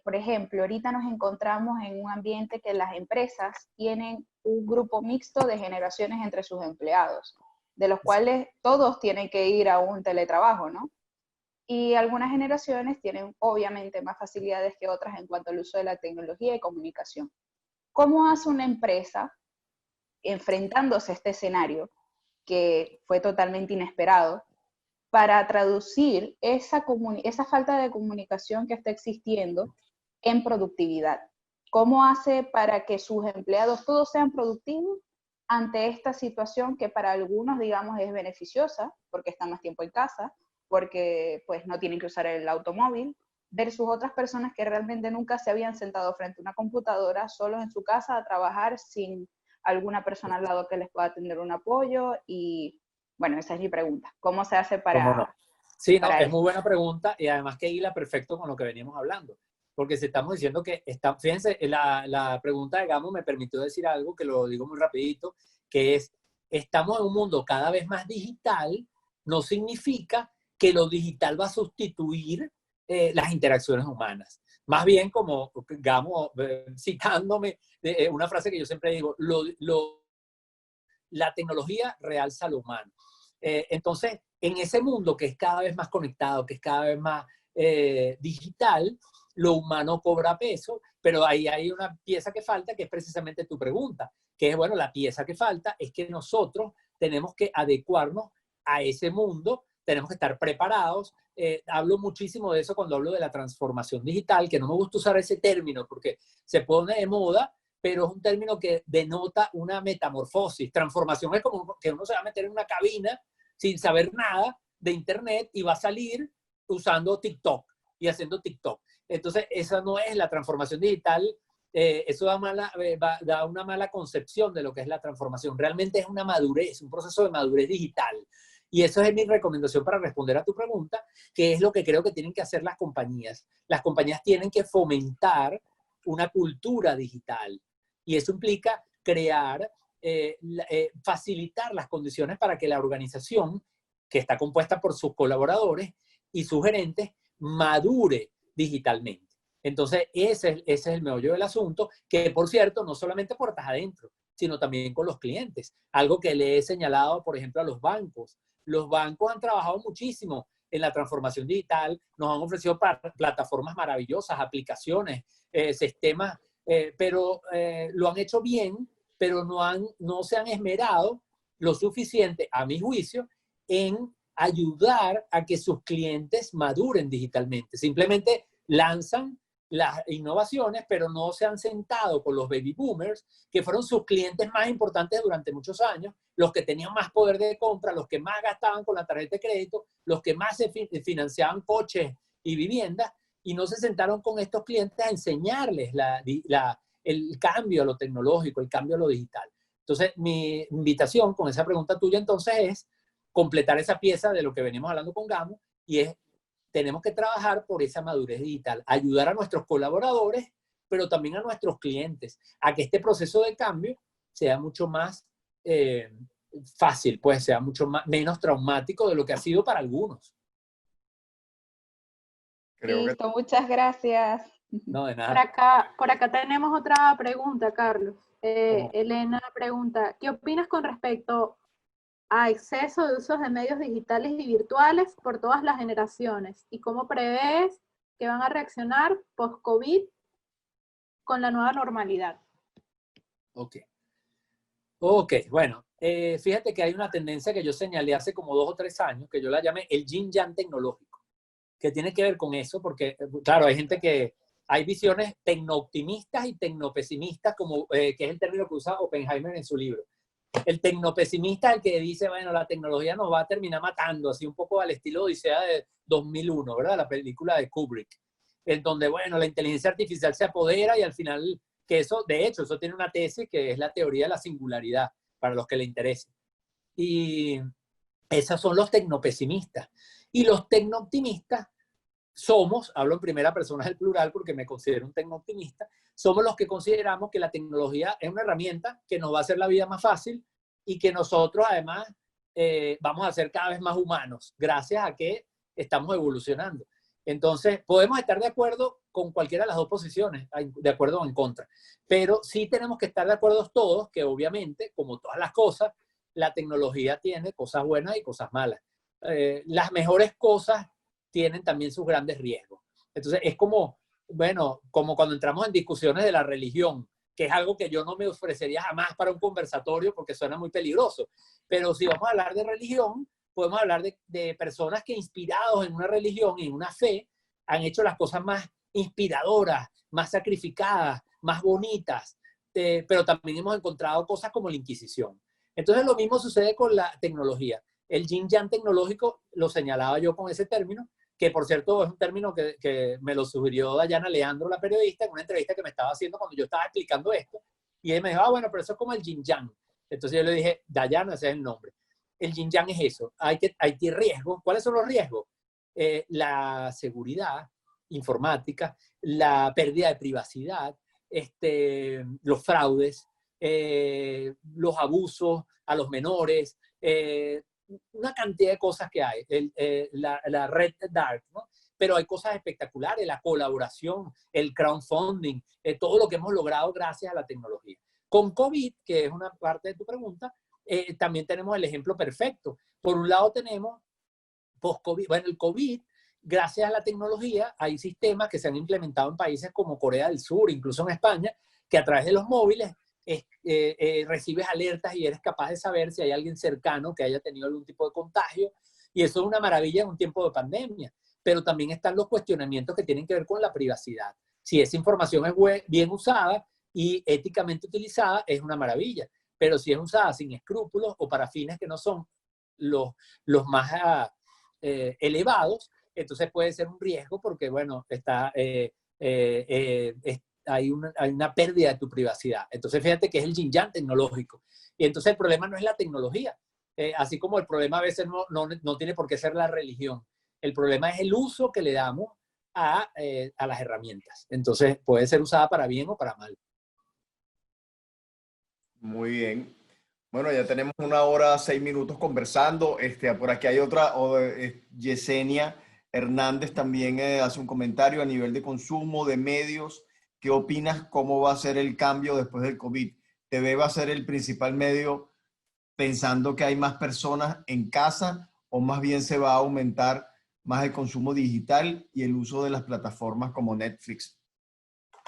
por ejemplo, ahorita nos encontramos en un ambiente que las empresas tienen un grupo mixto de generaciones entre sus empleados, de los cuales todos tienen que ir a un teletrabajo, ¿no? Y algunas generaciones tienen obviamente más facilidades que otras en cuanto al uso de la tecnología y comunicación. ¿Cómo hace una empresa enfrentándose a este escenario que fue totalmente inesperado para traducir esa falta de comunicación que está existiendo en productividad? ¿Cómo hace para que sus empleados todos sean productivos ante esta situación que para algunos, digamos, es beneficiosa porque están más tiempo en casa, porque pues no tienen que usar el automóvil, versus otras personas que realmente nunca se habían sentado frente a una computadora, solos en su casa a trabajar sin alguna persona al lado que les pueda tener un apoyo? Y bueno, esa es mi pregunta. ¿Cómo se hace para...? ¿Cómo no? Sí, no, es muy buena pregunta y además que hila perfecto con lo que veníamos hablando. Porque si estamos diciendo que, fíjense, la pregunta de Gamo me permitió decir algo que lo digo muy rapidito, que es, estamos en un mundo cada vez más digital, no significa que lo digital va a sustituir las interacciones humanas. Más bien, como Gamo, citándome una frase que yo siempre digo, la tecnología realza lo humano. Entonces, en ese mundo que es cada vez más conectado, que es cada vez más digital, lo humano cobra peso, pero ahí hay una pieza que falta, que es precisamente tu pregunta, que es, bueno, la pieza que falta es que nosotros tenemos que adecuarnos a ese mundo, tenemos que estar preparados. Hablo muchísimo de eso cuando hablo de la transformación digital, que no me gusta usar ese término porque se pone de moda, pero es un término que denota una metamorfosis. Transformación es como que uno se va a meter en una cabina sin saber nada de internet y va a salir usando TikTok y haciendo TikTok. Entonces, esa no es la transformación digital. Eso da una mala concepción de lo que es la transformación. Realmente es una madurez, un proceso de madurez digital. Y eso es mi recomendación para responder a tu pregunta, que es lo que creo que tienen que hacer las compañías. Las compañías tienen que fomentar una cultura digital. Y eso implica crear, facilitar las condiciones para que la organización, que está compuesta por sus colaboradores y sus gerentes, madure digitalmente. Entonces, ese es el meollo del asunto, que por cierto, no solamente puertas adentro, sino también con los clientes. Algo que le he señalado, por ejemplo, a los bancos. Los bancos han trabajado muchísimo en la transformación digital, nos han ofrecido plataformas maravillosas, aplicaciones, sistemas, pero lo han hecho bien, pero no se han esmerado lo suficiente, a mi juicio, en ayudar a que sus clientes maduren digitalmente. Simplemente lanzan las innovaciones, pero no se han sentado con los baby boomers, que fueron sus clientes más importantes durante muchos años, los que tenían más poder de compra, los que más gastaban con la tarjeta de crédito, los que más se financiaban coches y viviendas, y no se sentaron con estos clientes a enseñarles el cambio a lo tecnológico, el cambio a lo digital. Entonces, mi invitación con esa pregunta tuya entonces es completar esa pieza de lo que venimos hablando con Gamo, y es: tenemos que trabajar por esa madurez digital, ayudar a nuestros colaboradores, pero también a nuestros clientes, a que este proceso de cambio sea mucho más fácil, pues sea menos traumático de lo que ha sido para algunos. Listo, muchas gracias. No, de nada. Por acá tenemos otra pregunta, Carlos. Elena pregunta, ¿qué opinas con respecto a exceso de usos de medios digitales y virtuales por todas las generaciones? ¿Y cómo prevés que van a reaccionar post-COVID con la nueva normalidad? Ok, bueno, fíjate que hay una tendencia que yo señalé hace como 2 o 3 años, que yo la llamé el yin-yang tecnológico, que tiene que ver con eso, porque, claro, hay visiones tecno-optimistas y tecno-pesimistas, que es el término que usa Oppenheimer en su libro. El tecnopesimista es el que dice, bueno, la tecnología nos va a terminar matando, así un poco al estilo Odisea de 2001, ¿verdad? La película de Kubrick, en donde, bueno, la inteligencia artificial se apodera y al final, que eso, de hecho, eso tiene una tesis que es la teoría de la singularidad, para los que le interese. Y esos son los tecnopesimistas. Y los tecnooptimistas hablo en primera persona del plural porque me considero un tecnooptimista, somos los que consideramos que la tecnología es una herramienta que nos va a hacer la vida más fácil y que nosotros además vamos a ser cada vez más humanos gracias a que estamos evolucionando. Entonces, podemos estar de acuerdo con cualquiera de las dos posiciones, de acuerdo o en contra, pero sí tenemos que estar de acuerdo todos que obviamente, como todas las cosas, la tecnología tiene cosas buenas y cosas malas. Las mejores cosas tienen también sus grandes riesgos. Entonces, es como cuando entramos en discusiones de la religión, que es algo que yo no me ofrecería jamás para un conversatorio porque suena muy peligroso. Pero si vamos a hablar de religión, podemos hablar de personas que, inspirados en una religión y en una fe, han hecho las cosas más inspiradoras, más sacrificadas, más bonitas, pero también hemos encontrado cosas como la Inquisición. Entonces, lo mismo sucede con la tecnología. El yin-yang tecnológico lo señalaba yo con ese término, que por cierto es un término que me lo sugirió Dayana Leandro, la periodista, en una entrevista que me estaba haciendo cuando yo estaba explicando esto. Y ella me dijo, bueno, pero eso es como el yin-yang. Entonces yo le dije, Dayana, ese es el nombre. El yin-yang es eso. Hay riesgos. ¿Cuáles son los riesgos? La seguridad informática, la pérdida de privacidad, los fraudes, los abusos a los menores, una cantidad de cosas que hay, la red dark, ¿no? Pero hay cosas espectaculares, la colaboración, el crowdfunding, todo lo que hemos logrado gracias a la tecnología. Con COVID, que es una parte de tu pregunta, también tenemos el ejemplo perfecto. Por un lado tenemos post-COVID, bueno, el COVID, gracias a la tecnología, hay sistemas que se han implementado en países como Corea del Sur, incluso en España, que a través de los móviles recibes alertas y eres capaz de saber si hay alguien cercano que haya tenido algún tipo de contagio, y eso es una maravilla en un tiempo de pandemia. Pero también están los cuestionamientos que tienen que ver con la privacidad. Si esa información es bien usada y éticamente utilizada, es una maravilla, pero si es usada sin escrúpulos o para fines que no son los más elevados, entonces puede ser un riesgo porque, bueno, está hay una pérdida de tu privacidad. Entonces, fíjate que es el yin-yang tecnológico. Y entonces el problema no es la tecnología, así como el problema a veces no tiene por qué ser la religión. El problema es el uso que le damos a las herramientas. Entonces, puede ser usada para bien o para mal. Muy bien. Bueno, ya tenemos 1 hora 6 minutos conversando. Por aquí hay otra, Yesenia Hernández también hace un comentario a nivel de consumo de medios. ¿Qué opinas? ¿Cómo va a ser el cambio después del COVID? ¿TV va a ser el principal medio pensando que hay más personas en casa o más bien se va a aumentar más el consumo digital y el uso de las plataformas como Netflix?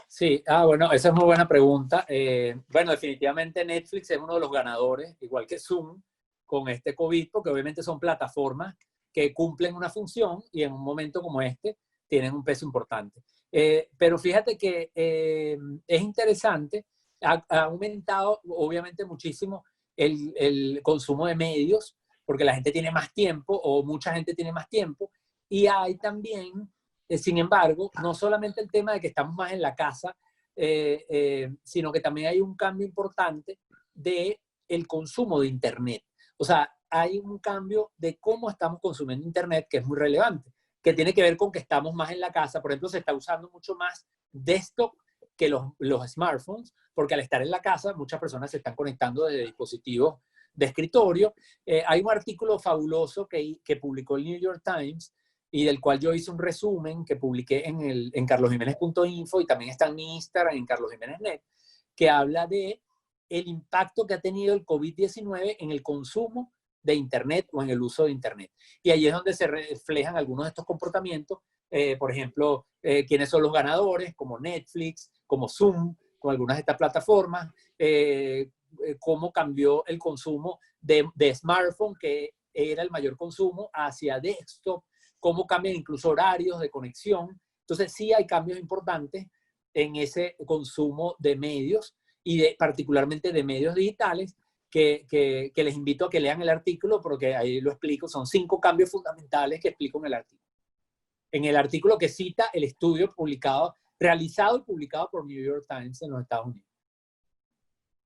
Sí, bueno, esa es muy buena pregunta. Bueno, definitivamente Netflix es uno de los ganadores, igual que Zoom, con este COVID, porque obviamente son plataformas que cumplen una función y en un momento como este tienen un peso importante. Pero fíjate que es interesante, ha aumentado obviamente muchísimo el consumo de medios, porque la gente tiene más tiempo o mucha gente tiene más tiempo, y hay también... sin embargo, no solamente el tema de que estamos más en la casa, sino que también hay un cambio importante del consumo de Internet. O sea, hay un cambio de cómo estamos consumiendo Internet que es muy relevante, que tiene que ver con que estamos más en la casa. Por ejemplo, se está usando mucho más desktop que los smartphones, porque al estar en la casa muchas personas se están conectando desde dispositivos de escritorio. Hay un artículo fabuloso que publicó el New York Times y del cual yo hice un resumen que publiqué en carlosjimenez.info y también está en mi Instagram, en carlosjimenez.net, que habla de el impacto que ha tenido el COVID-19 en el consumo de Internet o en el uso de Internet. Y ahí es donde se reflejan algunos de estos comportamientos, por ejemplo, quiénes son los ganadores, como Netflix, como Zoom, con algunas de estas plataformas, cómo cambió el consumo de smartphone, que era el mayor consumo, hacia desktop, cómo cambian incluso horarios de conexión. Entonces sí hay cambios importantes en ese consumo de medios y particularmente de medios digitales que les invito a que lean el artículo porque ahí lo explico. Son 5 cambios fundamentales que explico en el artículo. En el artículo que cita el estudio realizado y publicado por New York Times en los Estados Unidos.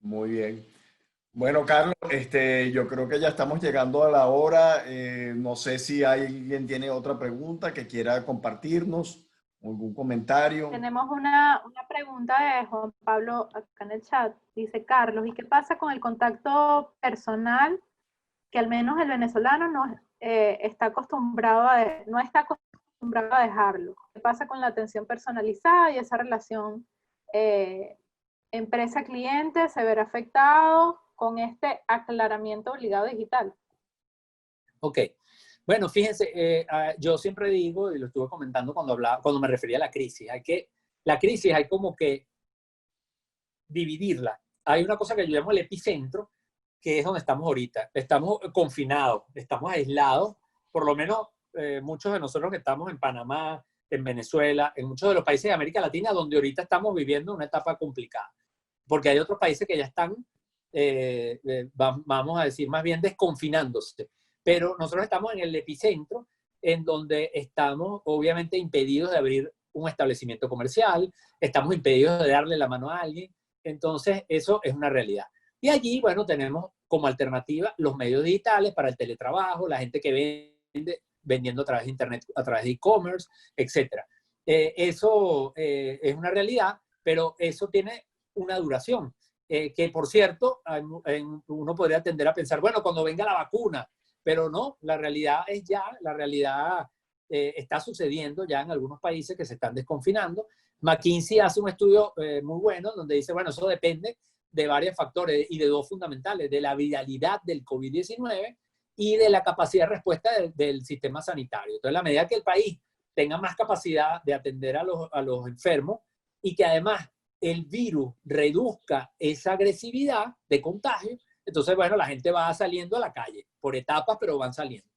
Muy bien. Bueno, Carlos, yo creo que ya estamos llegando a la hora. No sé si alguien tiene otra pregunta que quiera compartirnos, algún comentario. Tenemos una pregunta de Juan Pablo acá en el chat. Dice, Carlos, ¿y qué pasa con el contacto personal que al menos el venezolano no está acostumbrado a dejarlo? ¿Qué pasa con la atención personalizada y esa relación empresa-cliente se verá afectado con este aclaramiento obligado digital? Ok. Bueno, fíjense, yo siempre digo, y lo estuve comentando cuando me refería a la crisis, la crisis hay como que dividirla. Hay una cosa que yo llamo el epicentro, que es donde estamos ahorita. Estamos confinados, estamos aislados, por lo menos muchos de nosotros que estamos en Panamá, en Venezuela, en muchos de los países de América Latina, donde ahorita estamos viviendo una etapa complicada. Porque hay otros países que ya están, vamos a decir, más bien desconfinándose. Pero nosotros estamos en el epicentro, en donde estamos obviamente impedidos de abrir un establecimiento comercial, estamos impedidos de darle la mano a alguien. Entonces, eso es una realidad. Y allí, bueno, tenemos como alternativa los medios digitales para el teletrabajo, la gente que vendiendo a través de Internet, a través de e-commerce, etc. Eso es una realidad, pero eso tiene una duración. Que, por cierto, uno podría tender a pensar, bueno, cuando venga la vacuna, pero no, la realidad está sucediendo ya en algunos países que se están desconfinando. McKinsey hace un estudio muy bueno donde dice, bueno, eso depende de varios factores y de 2 fundamentales, de la viralidad del COVID-19 y de la capacidad de respuesta del sistema sanitario. Entonces, a la medida que el país tenga más capacidad de atender a los enfermos y que además el virus reduzca esa agresividad de contagio, entonces, bueno, la gente va saliendo a la calle por etapas, pero van saliendo.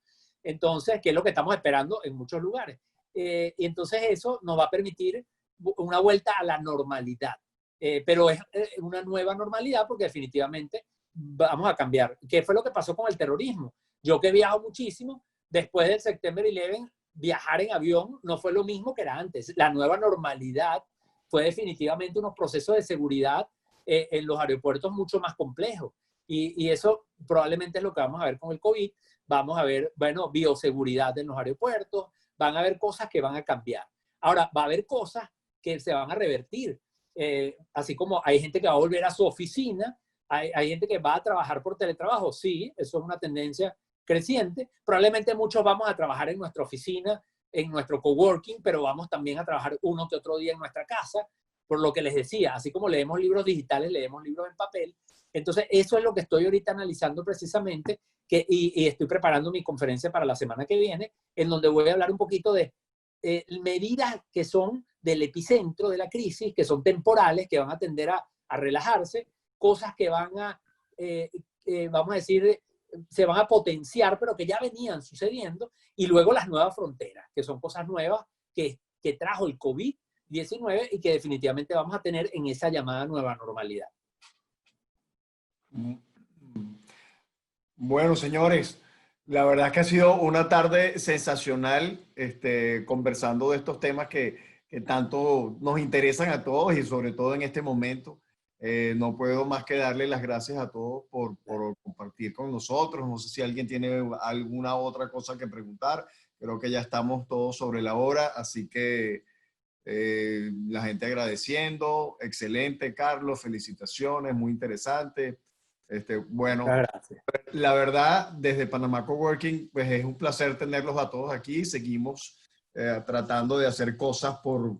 Entonces, ¿qué es lo que estamos esperando en muchos lugares? Y entonces eso nos va a permitir una vuelta a la normalidad. Pero es una nueva normalidad porque definitivamente vamos a cambiar. ¿Qué fue lo que pasó con el terrorismo? Yo que he viajado muchísimo, después del September 11 viajar en avión no fue lo mismo que era antes. La nueva normalidad fue definitivamente unos procesos de seguridad en los aeropuertos mucho más complejos. Y eso probablemente es lo que vamos a ver con el COVID. Vamos a ver, bueno, bioseguridad en los aeropuertos, van a haber cosas que van a cambiar. Ahora, va a haber cosas que se van a revertir. Así como hay gente que va a volver a su oficina, hay gente que va a trabajar por teletrabajo. Sí, eso es una tendencia creciente. Probablemente muchos vamos a trabajar en nuestra oficina, en nuestro coworking, pero vamos también a trabajar uno que otro día en nuestra casa, por lo que les decía, así como leemos libros digitales, leemos libros en papel. Entonces, eso es lo que estoy ahorita analizando precisamente, y estoy preparando mi conferencia para la semana que viene, en donde voy a hablar un poquito de medidas que son del epicentro de la crisis, que son temporales, que van a tender a relajarse, cosas que van a, vamos a decir, se van a potenciar, pero que ya venían sucediendo, y luego las nuevas fronteras, que son cosas nuevas que trajo el COVID-19 y que definitivamente vamos a tener en esa llamada nueva normalidad. Bueno, señores, la verdad es que ha sido una tarde sensacional, conversando de estos temas que tanto nos interesan a todos y sobre todo en este momento. No puedo más que darle las gracias a todos por compartir con nosotros. No sé si alguien tiene alguna otra cosa que preguntar. Creo que ya estamos todos sobre la hora, así que la gente agradeciendo. Excelente, Carlos, felicitaciones, muy interesante. Bueno, Gracias. la verdad, desde Panamá Coworking, pues es un placer tenerlos a todos aquí. Seguimos tratando de hacer cosas por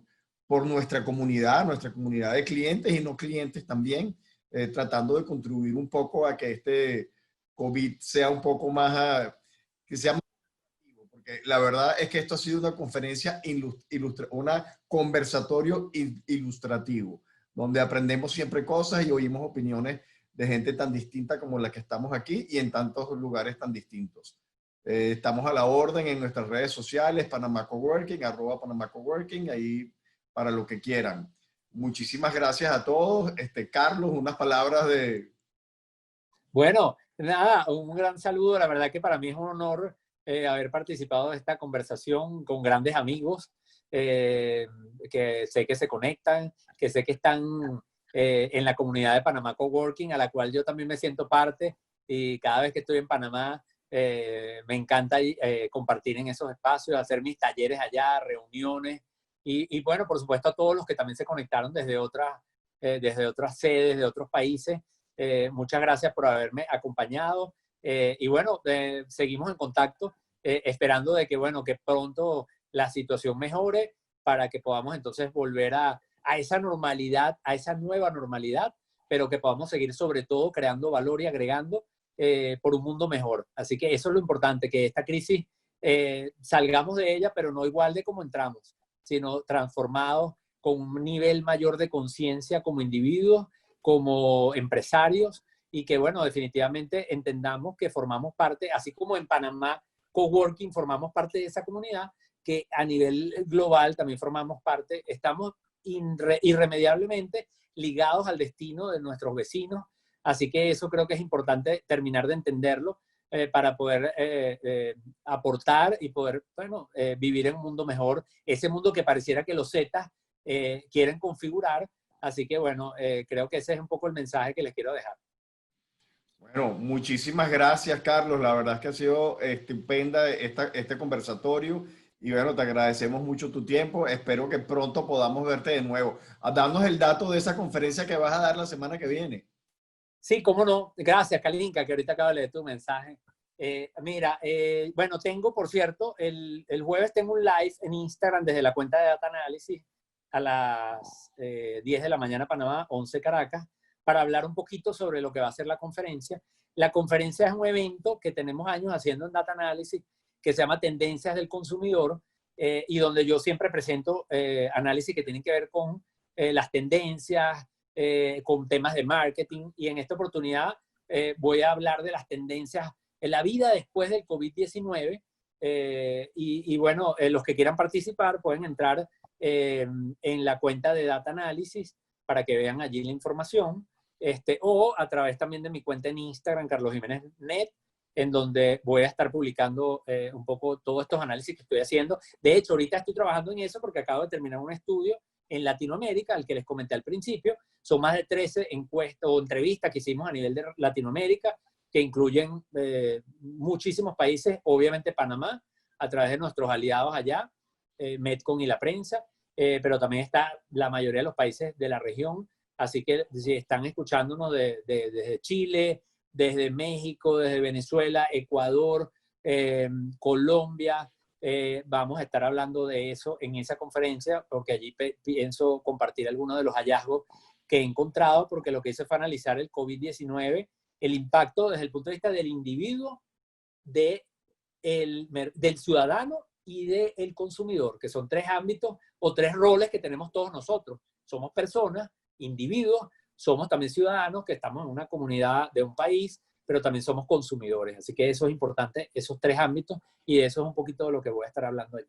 nuestra comunidad de clientes y no clientes también, tratando de contribuir un poco a que este COVID sea un poco más, que sea más activo, porque la verdad es que esto ha sido una conferencia conversatorio ilustrativo, donde aprendemos siempre cosas y oímos opiniones de gente tan distinta como la que estamos aquí y en tantos lugares tan distintos. Estamos a la orden en nuestras redes sociales, Panamá Coworking, @Panamá Coworking, ahí para lo que quieran. Muchísimas gracias a todos. Carlos, unas palabras de... Bueno, nada, un gran saludo. La verdad que para mí es un honor haber participado de esta conversación con grandes amigos que sé que se conectan, que sé que están en la comunidad de Panamá Coworking, a la cual yo también me siento parte, y cada vez que estoy en Panamá me encanta compartir en esos espacios, hacer mis talleres allá, reuniones, y bueno, por supuesto a todos los que también se conectaron desde otras sedes, de otros países. Muchas gracias por haberme acompañado, y bueno, seguimos en contacto, esperando de que, bueno, que pronto la situación mejore para que podamos entonces volver a esa normalidad, a esa nueva normalidad, pero que podamos seguir sobre todo creando valor y agregando por un mundo mejor. Así que eso es lo importante, que esta crisis salgamos de ella, pero no igual de como entramos, sino transformados con un nivel mayor de conciencia como individuos, como empresarios, y que, bueno, definitivamente entendamos que formamos parte, así como en Panamá Coworking formamos parte de esa comunidad, que a nivel global también formamos parte, estamos irremediablemente ligados al destino de nuestros vecinos. Así que eso creo que es importante terminar de entenderlo para poder aportar y poder, bueno, vivir en un mundo mejor, ese mundo que pareciera que los Zetas quieren configurar. Así que, bueno, creo que ese es un poco el mensaje que les quiero dejar. Bueno, muchísimas gracias, Carlos. La verdad es que ha sido estupenda este conversatorio. Y bueno, te agradecemos mucho tu tiempo. Espero que pronto podamos verte de nuevo. Danos el dato de esa conferencia que vas a dar la semana que viene. Sí, cómo no. Gracias, Kalinka, que ahorita acabo de leer tu mensaje. Mira, bueno, tengo, por cierto, el jueves tengo un live en Instagram desde la cuenta de Data Analysis a las 10 de la mañana Panamá, 11 Caracas, para hablar un poquito sobre lo que va a ser la conferencia. La conferencia es un evento que tenemos años haciendo en Data Analysis, que se llama Tendencias del Consumidor, y donde yo siempre presento análisis que tienen que ver con las tendencias, con temas de marketing, y en esta oportunidad voy a hablar de las tendencias en la vida después del COVID-19, y bueno, los que quieran participar pueden entrar en la cuenta de Data Analysis para que vean allí la información, o a través también de mi cuenta en Instagram, Carlos Jiménez Net, en donde voy a estar publicando un poco todos estos análisis que estoy haciendo. De hecho, ahorita estoy trabajando en eso porque acabo de terminar un estudio en Latinoamérica, al que les comenté al principio. Son más de 13 encuestas o entrevistas que hicimos a nivel de Latinoamérica, que incluyen muchísimos países, obviamente Panamá, a través de nuestros aliados allá, Medcon y la prensa, pero también está la mayoría de los países de la región. Así que si están escuchándonos desde Chile, desde México, desde Venezuela, Ecuador, Colombia, vamos a estar hablando de eso en esa conferencia, porque allí pienso compartir algunos de los hallazgos que he encontrado, porque lo que hice fue analizar el COVID-19, el impacto desde el punto de vista del individuo, del ciudadano y del consumidor, que son 3 ámbitos o 3 roles que tenemos todos nosotros. Somos personas, individuos, somos también ciudadanos que estamos en una comunidad de un país, pero también somos consumidores. Así que eso es importante, esos 3 ámbitos, y de eso es un poquito de lo que voy a estar hablando allí.